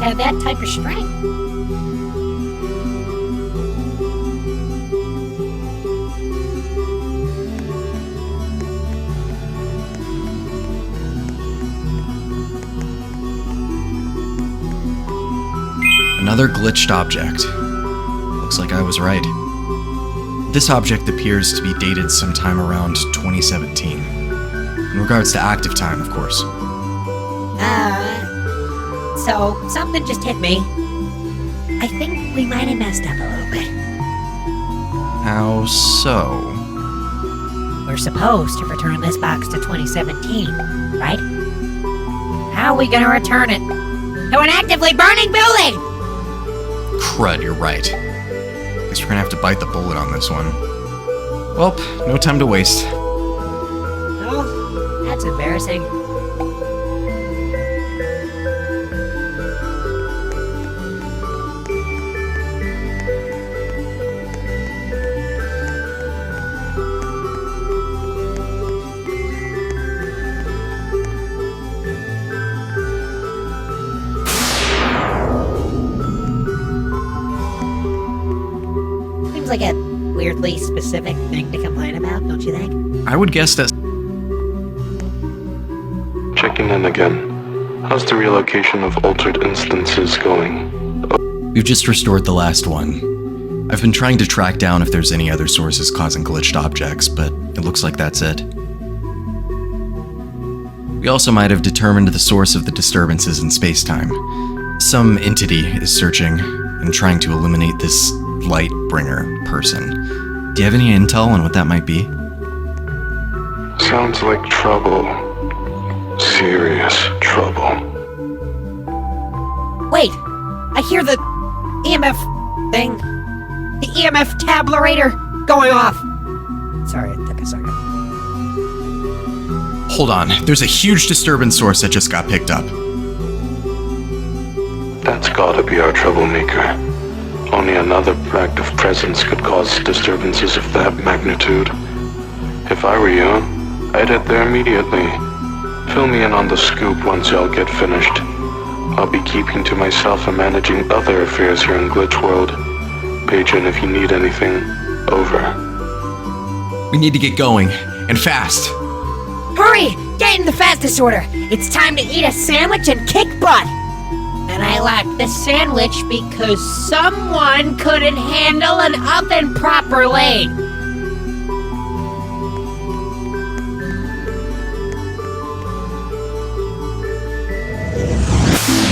S4: objects have that type of strength?
S3: Another glitched object. Looks like I was right. This object appears to be dated sometime around 2017. In regards to active time, of course.
S4: So something just hit me. I think we might have messed up a little bit.
S3: How so?
S4: We're supposed to return this box to 2017, right? How are we gonna return it to an actively burning building?
S3: Crud, you're right. Guess we're gonna have to bite the bullet on this one. Well, no time to waste.
S4: Oh, that's embarrassing. Seems like a weirdly specific thing to complain about, don't you think?
S3: I would guess that.
S5: Checking in again. How's the relocation of altered instances going?
S3: We've just restored the last one. I've been trying to track down if there's any other sources causing glitched objects, but it looks like that's it. We also might have determined the source of the disturbances in space-time. Some entity is searching and trying to eliminate this light-bringer person. Do you have any intel on what that might be?
S5: Sounds like trouble. Serious trouble.
S4: Wait! I hear the EMF thing. The EMF tabulator going off. Sorry, it took a second.
S3: Hold on, there's a huge disturbance source that just got picked up.
S5: That's gotta be our troublemaker. Only another active presence could cause disturbances of that magnitude. If I were you, I'd head there immediately. Fill me in on the scoop once y'all get finished. I'll be keeping to myself and managing other affairs here in Glitch World. Page in if you need anything. Over.
S3: We need to get going, and fast.
S4: Hurry! Get in the fastest order! It's time to eat a sandwich and kick butt! And I like the sandwich because someone couldn't handle an oven properly!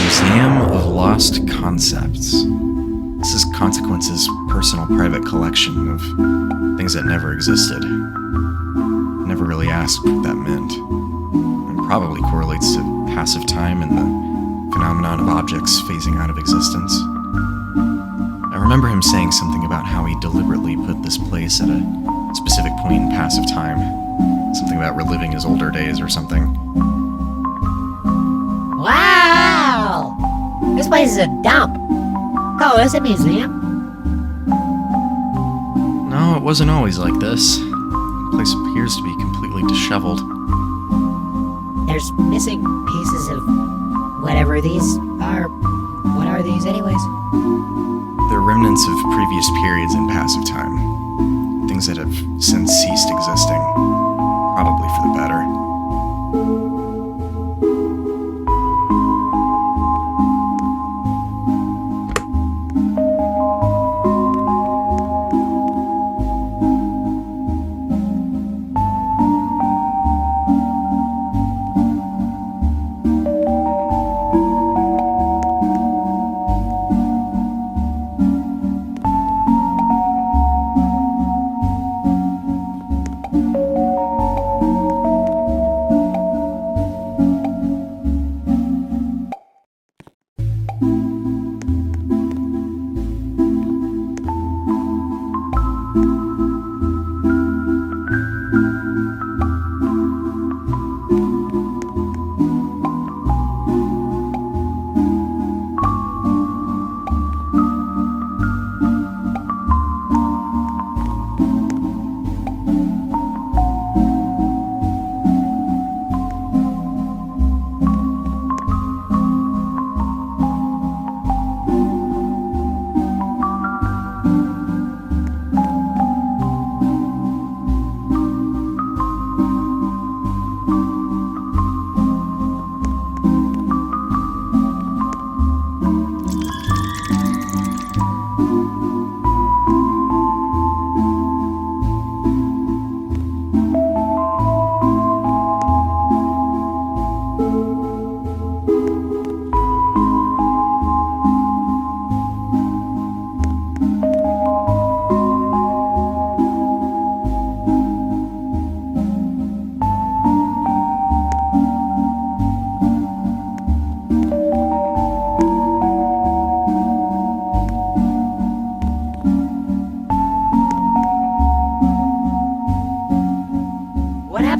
S3: Museum of Lost Concepts. This is Consequence's personal private collection of things that never existed. Never really asked what that meant. And probably correlates to passive time and the phenomenon of objects phasing out of existence. I remember him saying something about how he deliberately put this place at a specific point in passive time. Something about reliving his older days or something.
S4: Wow! This place is a dump. Oh, it's a museum?
S3: No, it wasn't always like this. The place appears to be completely disheveled.
S4: There's missing pieces of whatever these are. What are these anyways?
S3: They're remnants of previous periods in passive time. Things that have since ceased existing. Probably for the better.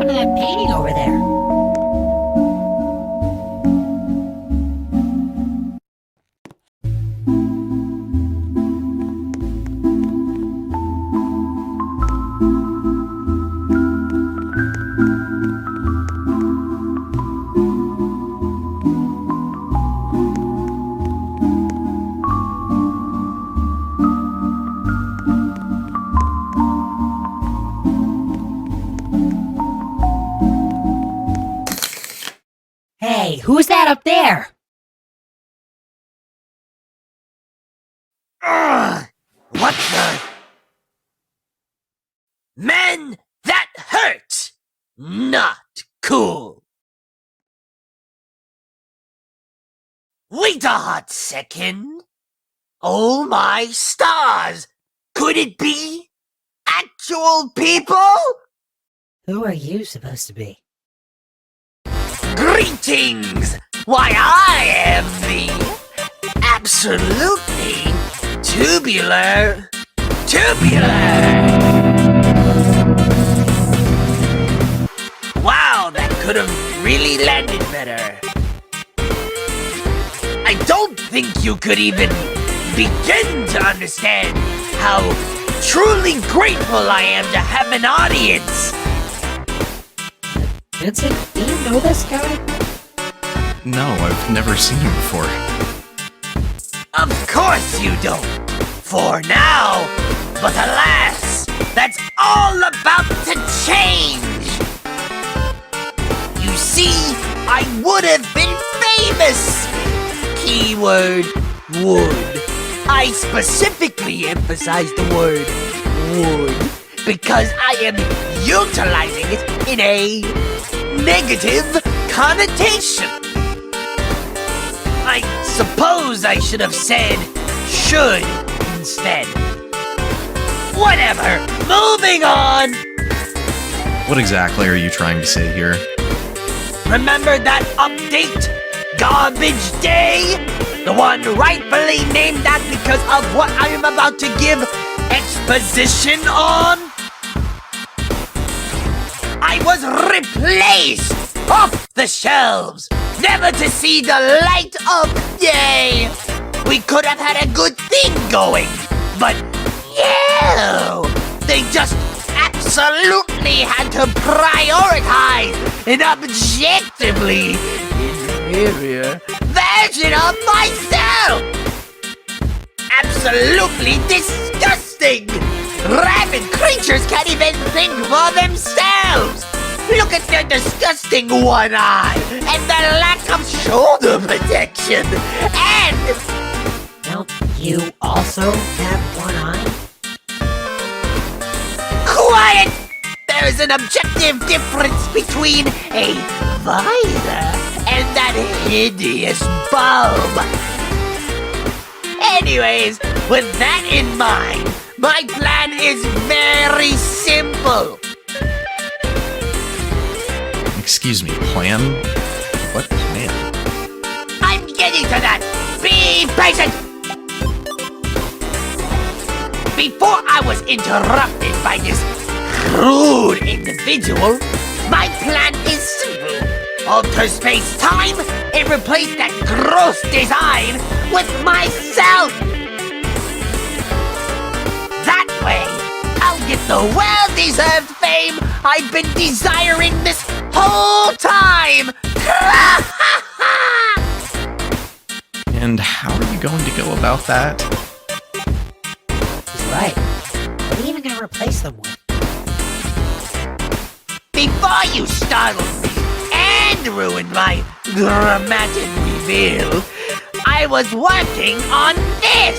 S4: of that painting over there? Hey, who's that up there?
S7: Ugh! What the? Man, that hurts! Not cool! Wait a hot second! Oh my stars! Could it be actual people?
S4: Who are you supposed to be?
S7: Greetings! Why, I am the absolutely tubular. Wow, that could have really landed better. I don't think you could even begin to understand how truly grateful I am to have an audience.
S4: Vincent, do you know this guy?
S3: No, I've never seen him before.
S7: Of course you don't. For now. But alas, that's all about to change. You see, I would have been famous. Keyword would. I specifically emphasize the word would because I am utilizing it in a negative connotation. I suppose I should have said should instead. Whatever, moving on!
S3: What exactly are you trying to say here?
S7: Remember that update? Garbage Day? The one rightfully named that because of what I am about to give exposition on? I was replaced off the shelves, never to see the light of day. We could have had a good thing going, but no, they just absolutely had to prioritize an objectively inferior version of myself. Absolutely disgusting. Rabid creatures can't even think for themselves! Look at their disgusting one eye, and the lack of shoulder protection, and...
S4: Don't you also have one eye?
S7: Quiet! There is an objective difference between a visor and that hideous bulb. Anyways, with that in mind, my plan is very simple.
S3: Excuse me, plan? What plan?
S7: I'm getting to that. Be patient. Before I was interrupted by this rude individual, my plan is simple. Alter space-time and replace that gross design with myself. That way, I'll get the well-deserved fame I've been desiring this whole time!
S3: And how are you going to go about that?
S4: He's right. What are you even gonna replace them with?
S7: Before you startle me and ruin my dramatic reveal, I was working on this!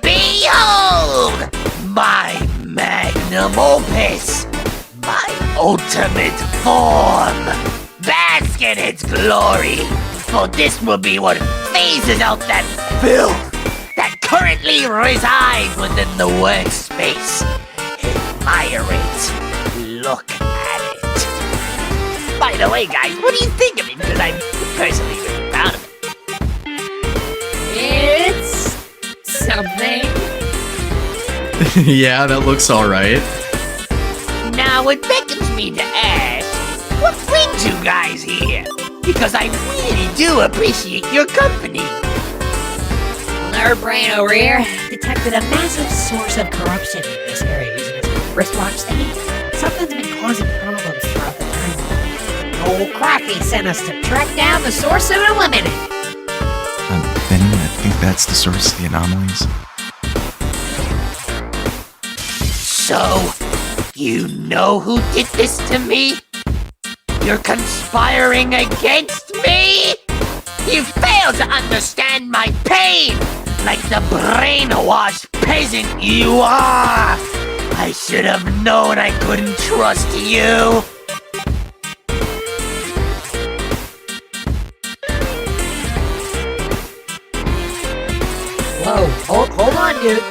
S7: Behold! My magnum opus! My ultimate form! Bask in its glory! For this will be what phases out that filth that currently resides within the workspace. Admire it. Look at it. By the way, guys, what do you think of it? Because I'm personally really proud of it.
S4: It's something
S3: Yeah, that looks alright.
S7: Now it beckons me to ask, what brings you guys here? Because I really do appreciate your company.
S4: Our brain over here detected a massive source of corruption in this area using its wristwatch thingy. Something's been causing problems throughout the time. Old Crocky sent us to track down the source and eliminate it.
S3: Benny, I think that's the source of the anomalies.
S7: So, you know who did this to me? You're conspiring against me? You fail to understand my pain, like the brainwashed peasant you are. I should have known I couldn't trust you.
S4: Whoa, hold on, dude.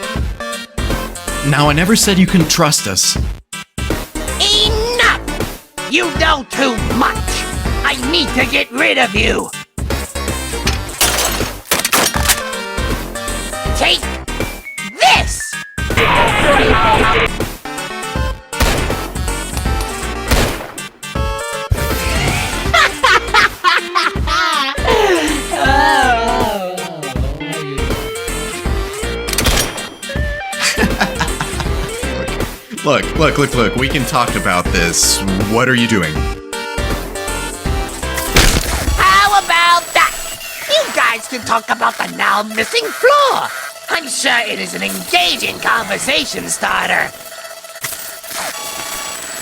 S3: Now, I never said you couldn't trust us.
S7: Enough! You know too much. I need to get rid of you. Take this!
S3: Look, we can talk about this. What are you doing?
S7: How about that? You guys can talk about the now missing floor. I'm sure it is an engaging conversation starter.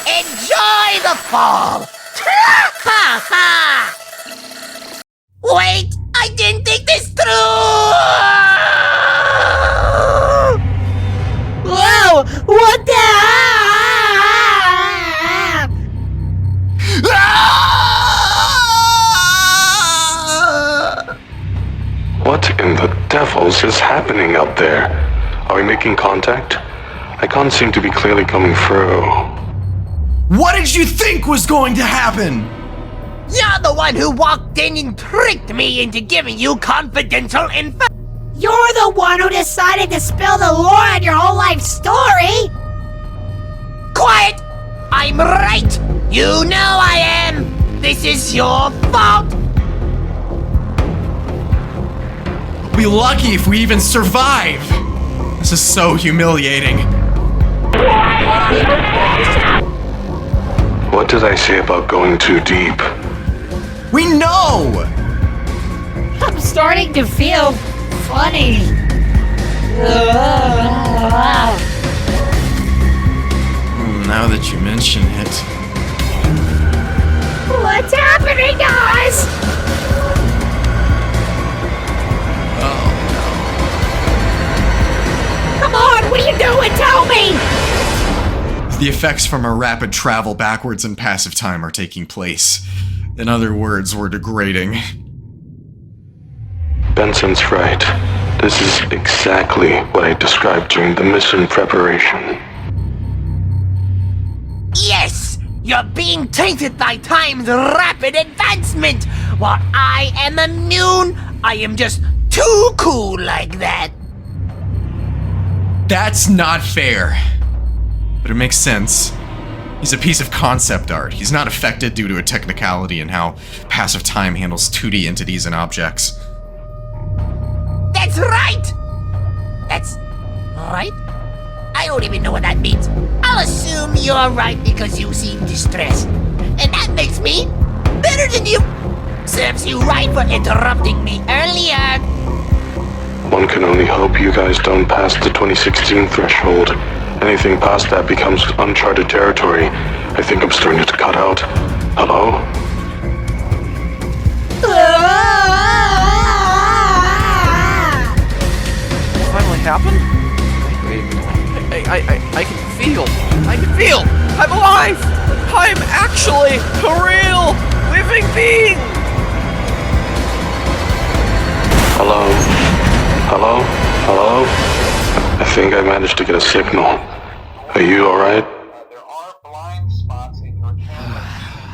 S7: Enjoy the fall. Wait, I didn't think this through.
S4: Whoa! What the?
S5: What in the devils is happening out there? Are we making contact? I can't seem to be clearly coming through.
S3: What did you think was going to happen?
S7: You're the one who walked in and tricked me into giving you confidential info.
S4: You're the one who decided to spill the lore on your whole life story!
S7: Quiet! I'm right! You know I am! This is your fault!
S3: We'll be lucky if we even survive! This is so humiliating.
S5: What did I say about going too deep?
S3: We know!
S4: I'm starting to feel funny.
S3: Now that you mention it.
S4: What's happening, guys? Come on, what are you doing? Tell me!
S3: The effects from our rapid travel backwards in passive time are taking place. In other words, we're degrading.
S5: Benson's right. This is exactly what I described during the mission preparation.
S7: Yes! You're being tainted by time's rapid advancement! While I am immune, I am just too cool like that!
S3: That's not fair. But it makes sense. He's a piece of concept art. He's not affected due to a technicality in how passive time handles 2D entities and objects.
S7: That's right! That's right? I don't even know what that means. I'll assume you're right because you seem distressed. And that makes me better than you. Serves you right for interrupting me earlier.
S5: One can only hope you guys don't pass the 2016 threshold. Anything past that becomes uncharted territory. I think I'm starting to cut out. Hello?
S8: Finally happened? I can feel. I'm alive! I'm actually a real living being!
S5: Hello? Hello? Hello? I think I managed to get a signal. Are you alright?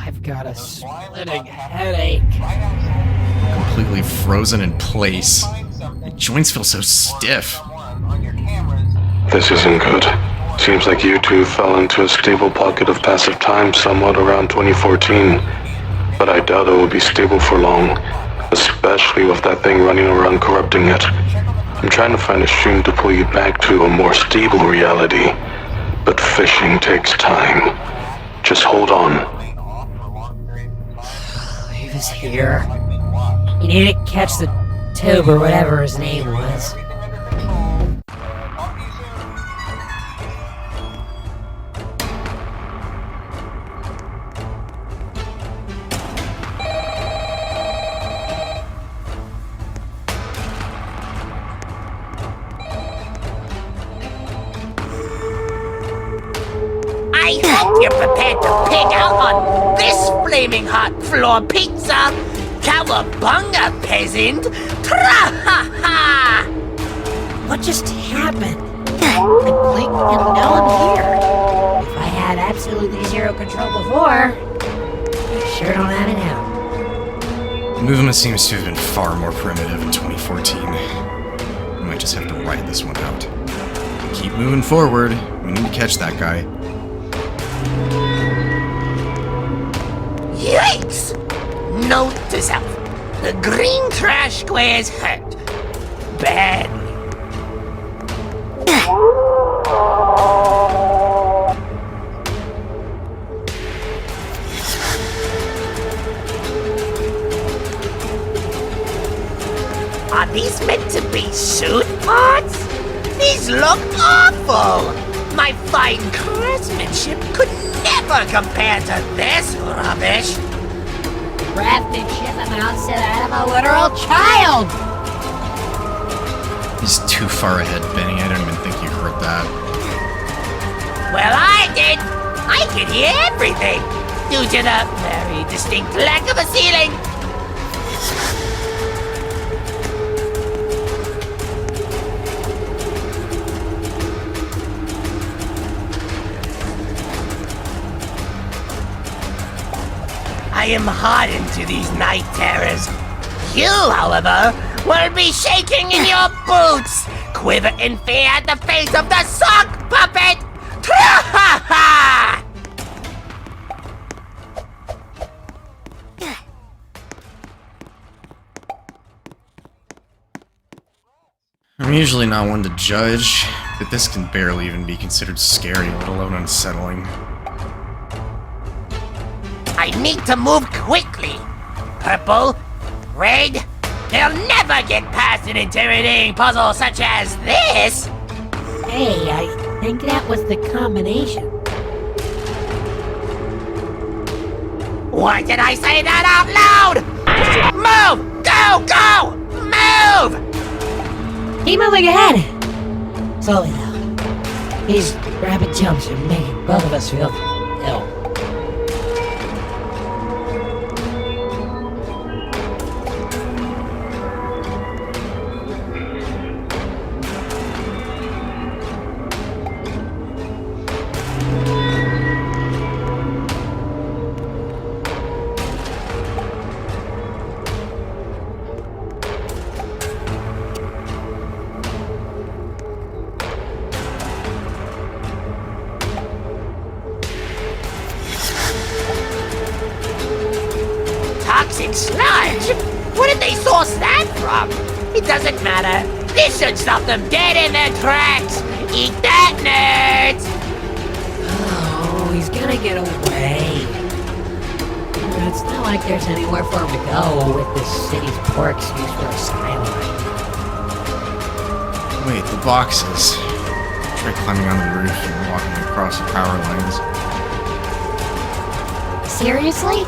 S4: I've got a splitting headache.
S3: Completely frozen in place. My joints feel so stiff.
S5: This isn't good. Seems like you two fell into a stable pocket of passive time somewhat around 2014. But I doubt it will be stable for long, especially with that thing running around corrupting it. I'm trying to find a stream to pull you back to a more stable reality, but fishing takes time. Just hold on.
S4: He was here. He needed to catch the tube or whatever his name was.
S7: I hope you're prepared to pig out on this flaming hot floor pizza! Cowabunga, peasant! Tra-ha-ha!
S4: What just happened? I blinked and now I'm here. If I had absolutely zero control before, I sure don't have it now.
S3: Movement seems to have been far more primitive in 2014. We might just have to ride this one out. Keep moving forward. We need to catch that guy.
S7: Yikes! Note to self. The green trash square's hurt. Badly. Are these meant to be suit parts? These look awful! My fine craftsmanship could never compare to this rubbish!
S4: Wrapped and ship him out said I'm a literal child!
S3: He's too far ahead, Benny. I don't even think you heard that.
S7: Well, I did! I could hear everything! Due to the very distinct lack of a ceiling! I am hardened to these night terrors. You, however, will be shaking in your boots, quiver in fear at the face of the sock puppet! Tra-ha-ha!
S3: I'm usually not one to judge, but this can barely even be considered scary, let alone unsettling.
S7: I need to move quickly. Purple, red, they'll never get past an intimidating puzzle such as this!
S4: Hey, I think that was the combination.
S7: Why did I say that out loud? Move! Go! Go! Move!
S4: Keep moving ahead! Slowly though. These rapid jumps are making both of us feel ill.
S7: Toxic sludge? Where did they source that from? It doesn't matter. This should stop them dead in their tracks. Eat that, nerds!
S4: Oh, he's gonna get away. It's not like there's anywhere for him to go with this city's poor excuse for asylum.
S3: Wait, the boxes. Try climbing onto the roof and walking across the power lines.
S4: Seriously?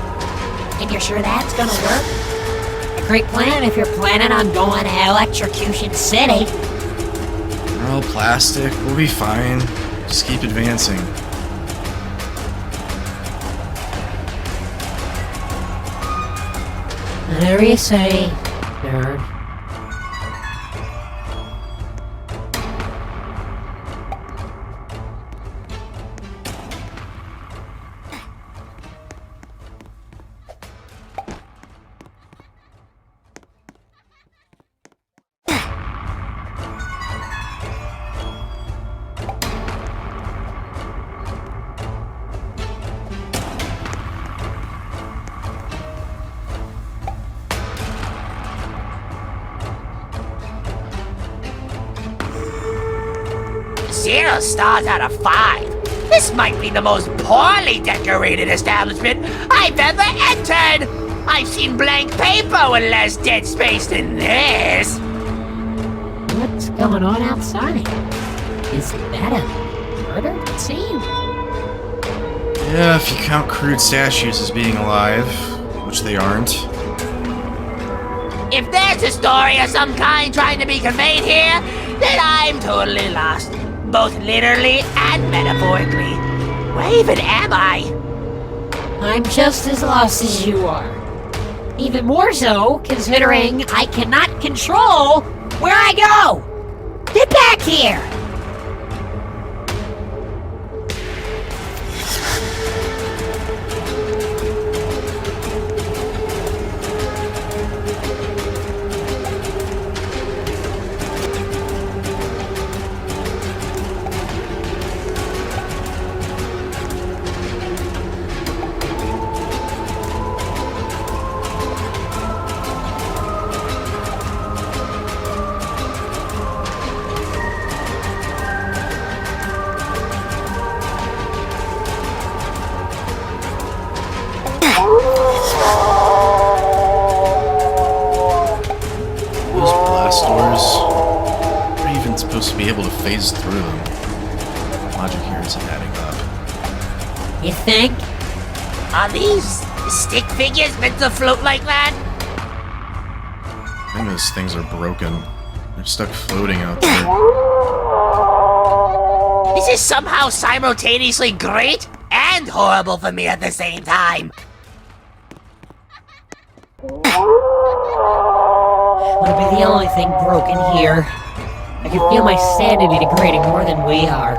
S4: And you're sure that's gonna work? A great plan if you're planning on going to Electrocution City.
S3: We're all plastic. We'll be fine. Just keep advancing.
S4: Whatever you say, nerd.
S7: 0 stars out of 5. This might be the most poorly decorated establishment I've ever entered. I've seen blank paper with less dead space than this.
S4: What's going on outside? Is that a murder scene?
S3: Yeah, if you count crude statues as being alive, which they aren't.
S7: If there's a story of some kind trying to be conveyed here, then I'm totally lost. Both literally and metaphorically. Where even am I?
S4: I'm just as lost as you are. Even more so, considering I cannot control where I go! Get back here!
S3: Those blast doors aren't even supposed to be able to phase through them. Logic here isn't adding up.
S4: You think?
S7: Are these stick figures meant to float like that?
S3: I think those things are broken. They're stuck floating out there.
S7: This is somehow simultaneously great and horrible for me at the same time.
S4: Would be the only thing broken here. I can feel my sanity degrading more than we are.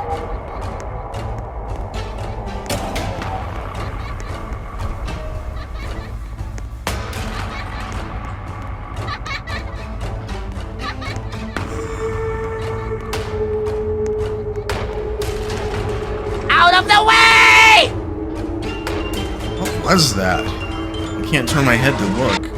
S7: Out of the way!
S3: What was that? I can't turn my head to look.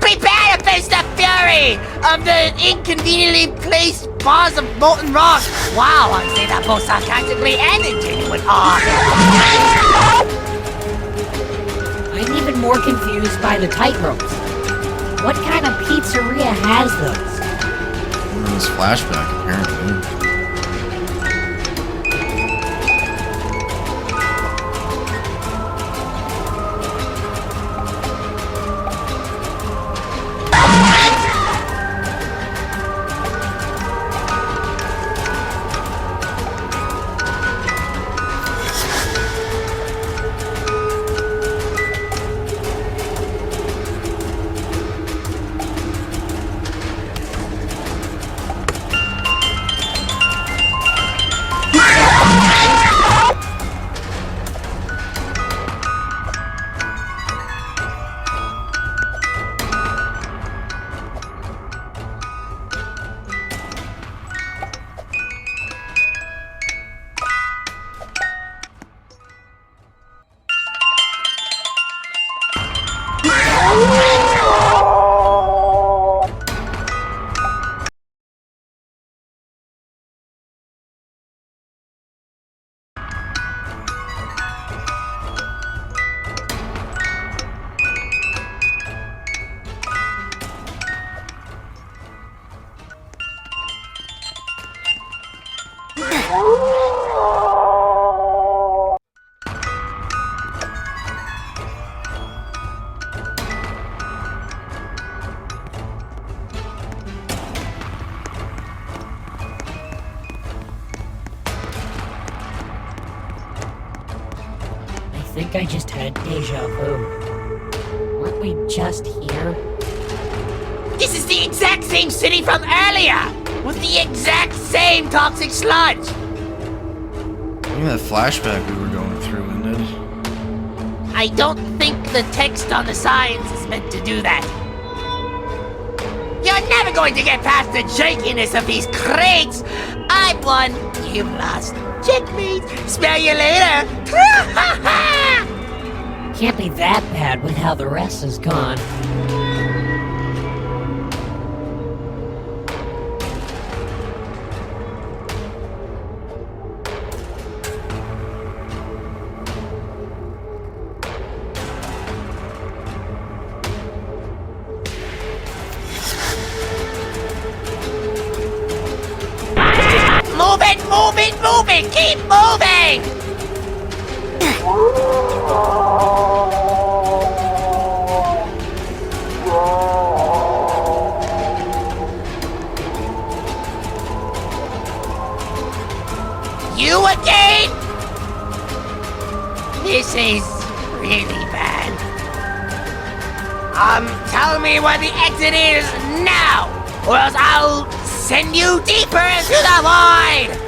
S7: Prepare to face the fury of the inconveniently placed bars of molten rock. Wow, I say that both sarcastically and in genuine awe.
S4: I'm even more confused by the tightropes. What kind of pizzeria has those?
S3: This flashback, apparently.
S4: I think I just had deja vu. Weren't we just here?
S7: This is the exact same city from earlier! with the exact same toxic sludge.
S3: Look at that flashback we were going through, isn't it?
S7: I don't think the text on the signs is meant to do that. You're never going to get past the jankiness of these crates. I've won, you've lost. Checkmate. Smell you later.
S4: Can't be that bad with how the rest is gone.
S7: Move it, keep moving! You again? This is really bad. Tell me where the exit is now, or else I'll send you deeper into the void!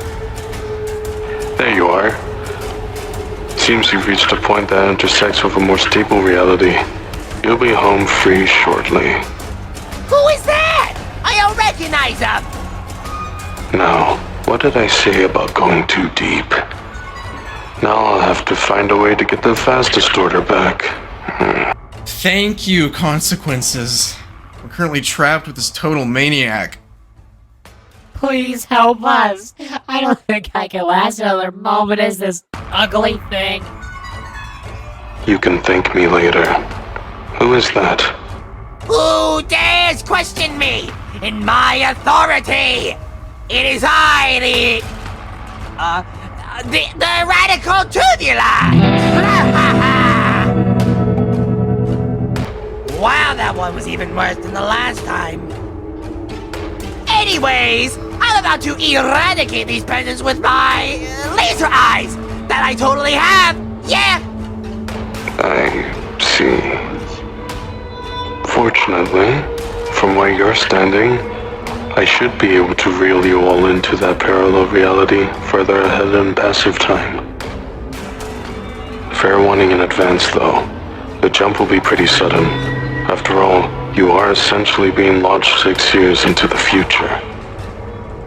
S5: There you are. Seems you've reached a point that intersects with a more stable reality. You'll be home free shortly.
S7: Who is that? I don't recognize him!
S5: Now, what did I say about going too deep? Now I'll have to find a way to get the fast distorter back.
S3: Thank you, consequences. We're currently trapped with this total maniac.
S4: Please help us. I don't think I can last another moment as this ugly thing.
S5: You can thank me later. Who is that?
S7: Who dares question me in my authority? It is I, the radical tubular! Wow, that one was even worse than the last time. Anyways, I'm about to eradicate these peasants with my laser eyes that I totally have. Yeah.
S5: I see. Fortunately, from where you're standing, I should be able to reel you all into that parallel reality further ahead in passive time. Fair warning in advance, though. The jump will be pretty sudden. After all, you are essentially being launched 6 years into the future.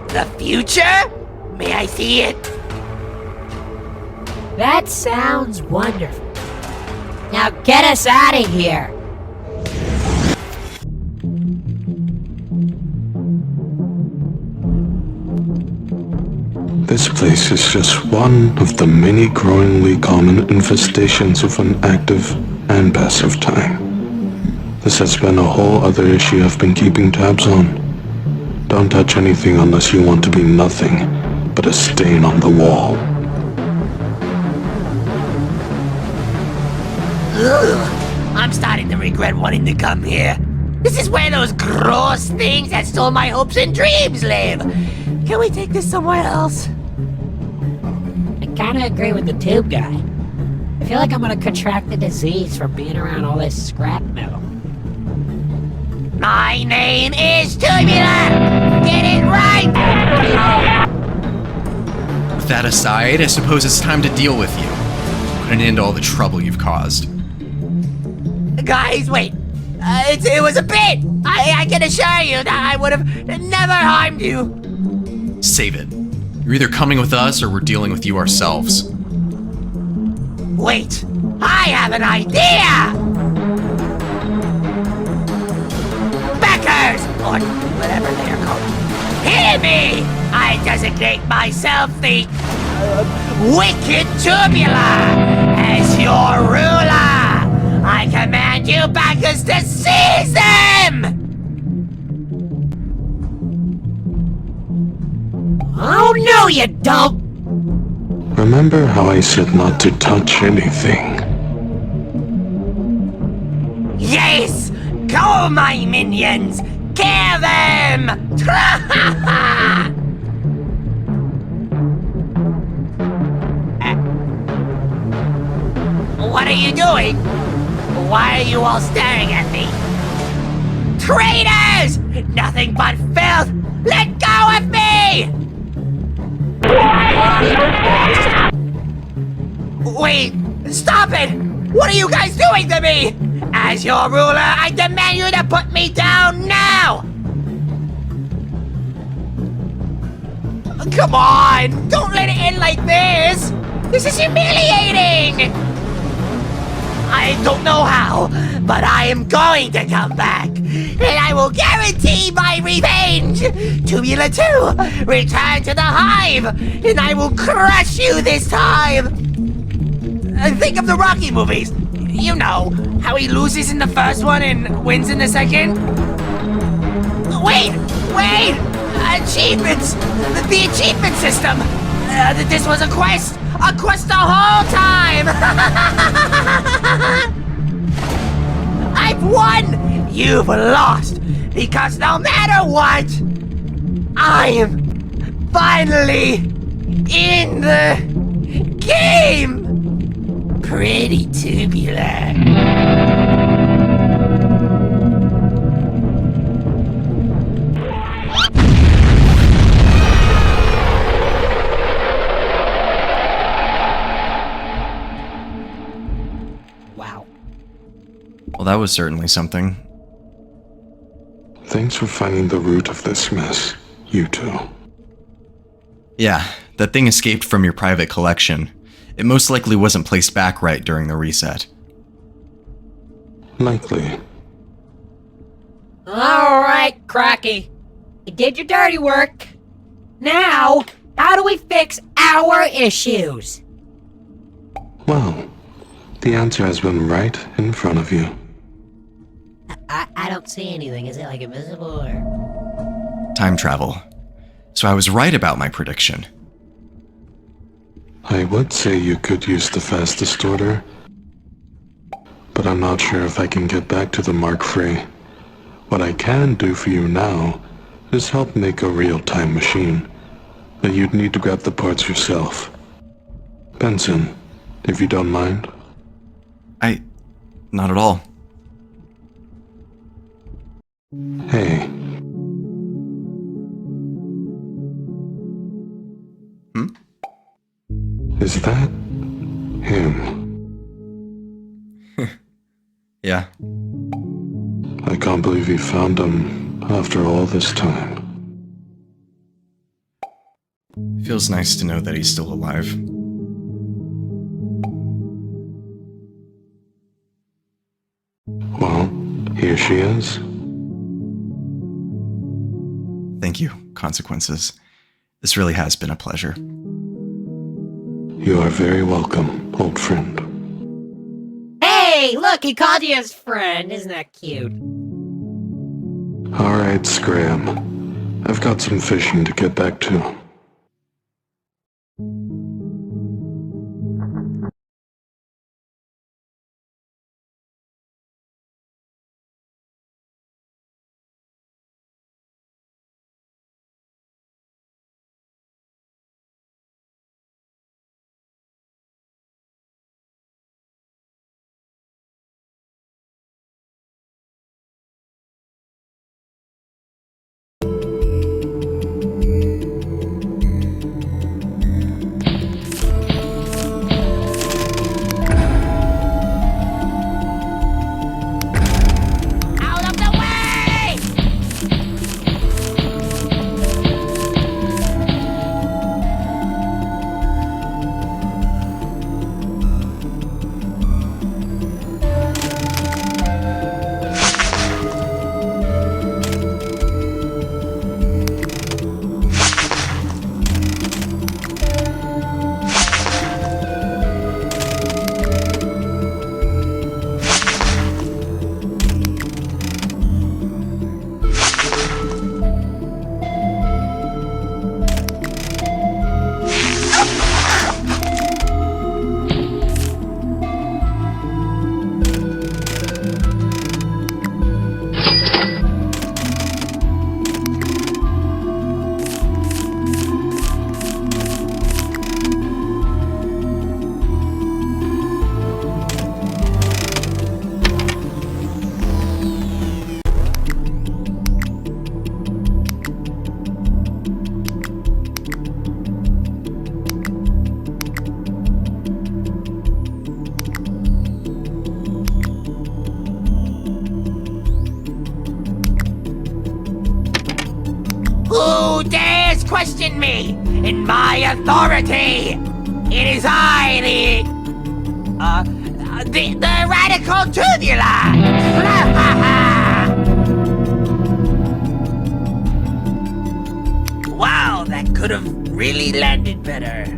S7: The future? May I see it?
S4: That sounds wonderful. Now get us out of here.
S5: This place is just one of the many growingly common infestations of an active and passive time. This has been a whole other issue I've been keeping tabs on. Don't touch anything unless you want to be nothing but a stain on the wall.
S7: Ugh, I'm starting to regret wanting to come here. This is where those gross things that stole my hopes and dreams live. Can we take this somewhere else?
S4: I kinda agree with the tube guy. I feel like I'm gonna contract the disease from being around all this scrap metal.
S7: My name is Tubular! Get it right!
S3: With that aside, I suppose it's time to deal with you. Put an end to all the trouble you've caused.
S7: Guys, wait. It was a bit! I can assure you that I would have never harmed you.
S3: Save it. You're either coming with us or we're dealing with you ourselves.
S7: Wait, I have an idea! Backers, or whatever they are called. Hear me! I designate myself the Wicked Tubular as your ruler! I command you backers to seize them!
S4: Oh no, you don't!
S5: Remember how I said not to touch anything?
S7: Yes! Go, my minions! Kill them! What are you doing? Why are you all staring at me? Traitors! Nothing but filth! Let go of me! Wait, stop it! What are you guys doing to me? As your ruler, I demand you to put me down now! Come on! Don't let it end like this! This is humiliating! I don't know how, but I am going to come back, and I will guarantee my revenge! Tubular 2, return to the hive, and I will crush you this time! Think of the Rocky movies. You know, how he loses in the first one and wins in the second? Wait! Achievements! The achievement system! This was a quest the whole time! I've won! You've lost! Because no matter what, I am finally in the game! Pretty tubular.
S4: Wow.
S3: Well, that was certainly something.
S5: Thanks for finding the root of this mess, you two.
S3: Yeah, that thing escaped from your private collection. It most likely wasn't placed back right during the reset.
S5: Likely.
S4: Alright, Crocky. You did your dirty work. Now, how do we fix our issues?
S5: Well, the answer has been right in front of you.
S4: I don't see anything. Is it like invisible or...
S3: Time travel. So I was right about my prediction.
S5: I would say you could use the fast distorter, but I'm not sure if I can get back to the Mark III. What I can do for you now is help make a real time machine, but you'd need to grab the parts yourself. Benson, if you don't mind.
S3: Not at all.
S5: Hey.
S3: Hmm?
S5: Is that him?
S3: Yeah.
S5: I can't believe you found him after all this time.
S3: Feels nice to know that he's still alive.
S5: Well, here she is.
S3: Thank you, Consequences. This really has been a pleasure.
S5: You are very welcome, old friend.
S4: Hey, look, he called you his friend. Isn't that cute?
S5: Alright, Scram. I've got some fishing to get back to.
S7: Who dares question me in my authority? It is I, the radical tubular! Wow, that could have really landed better.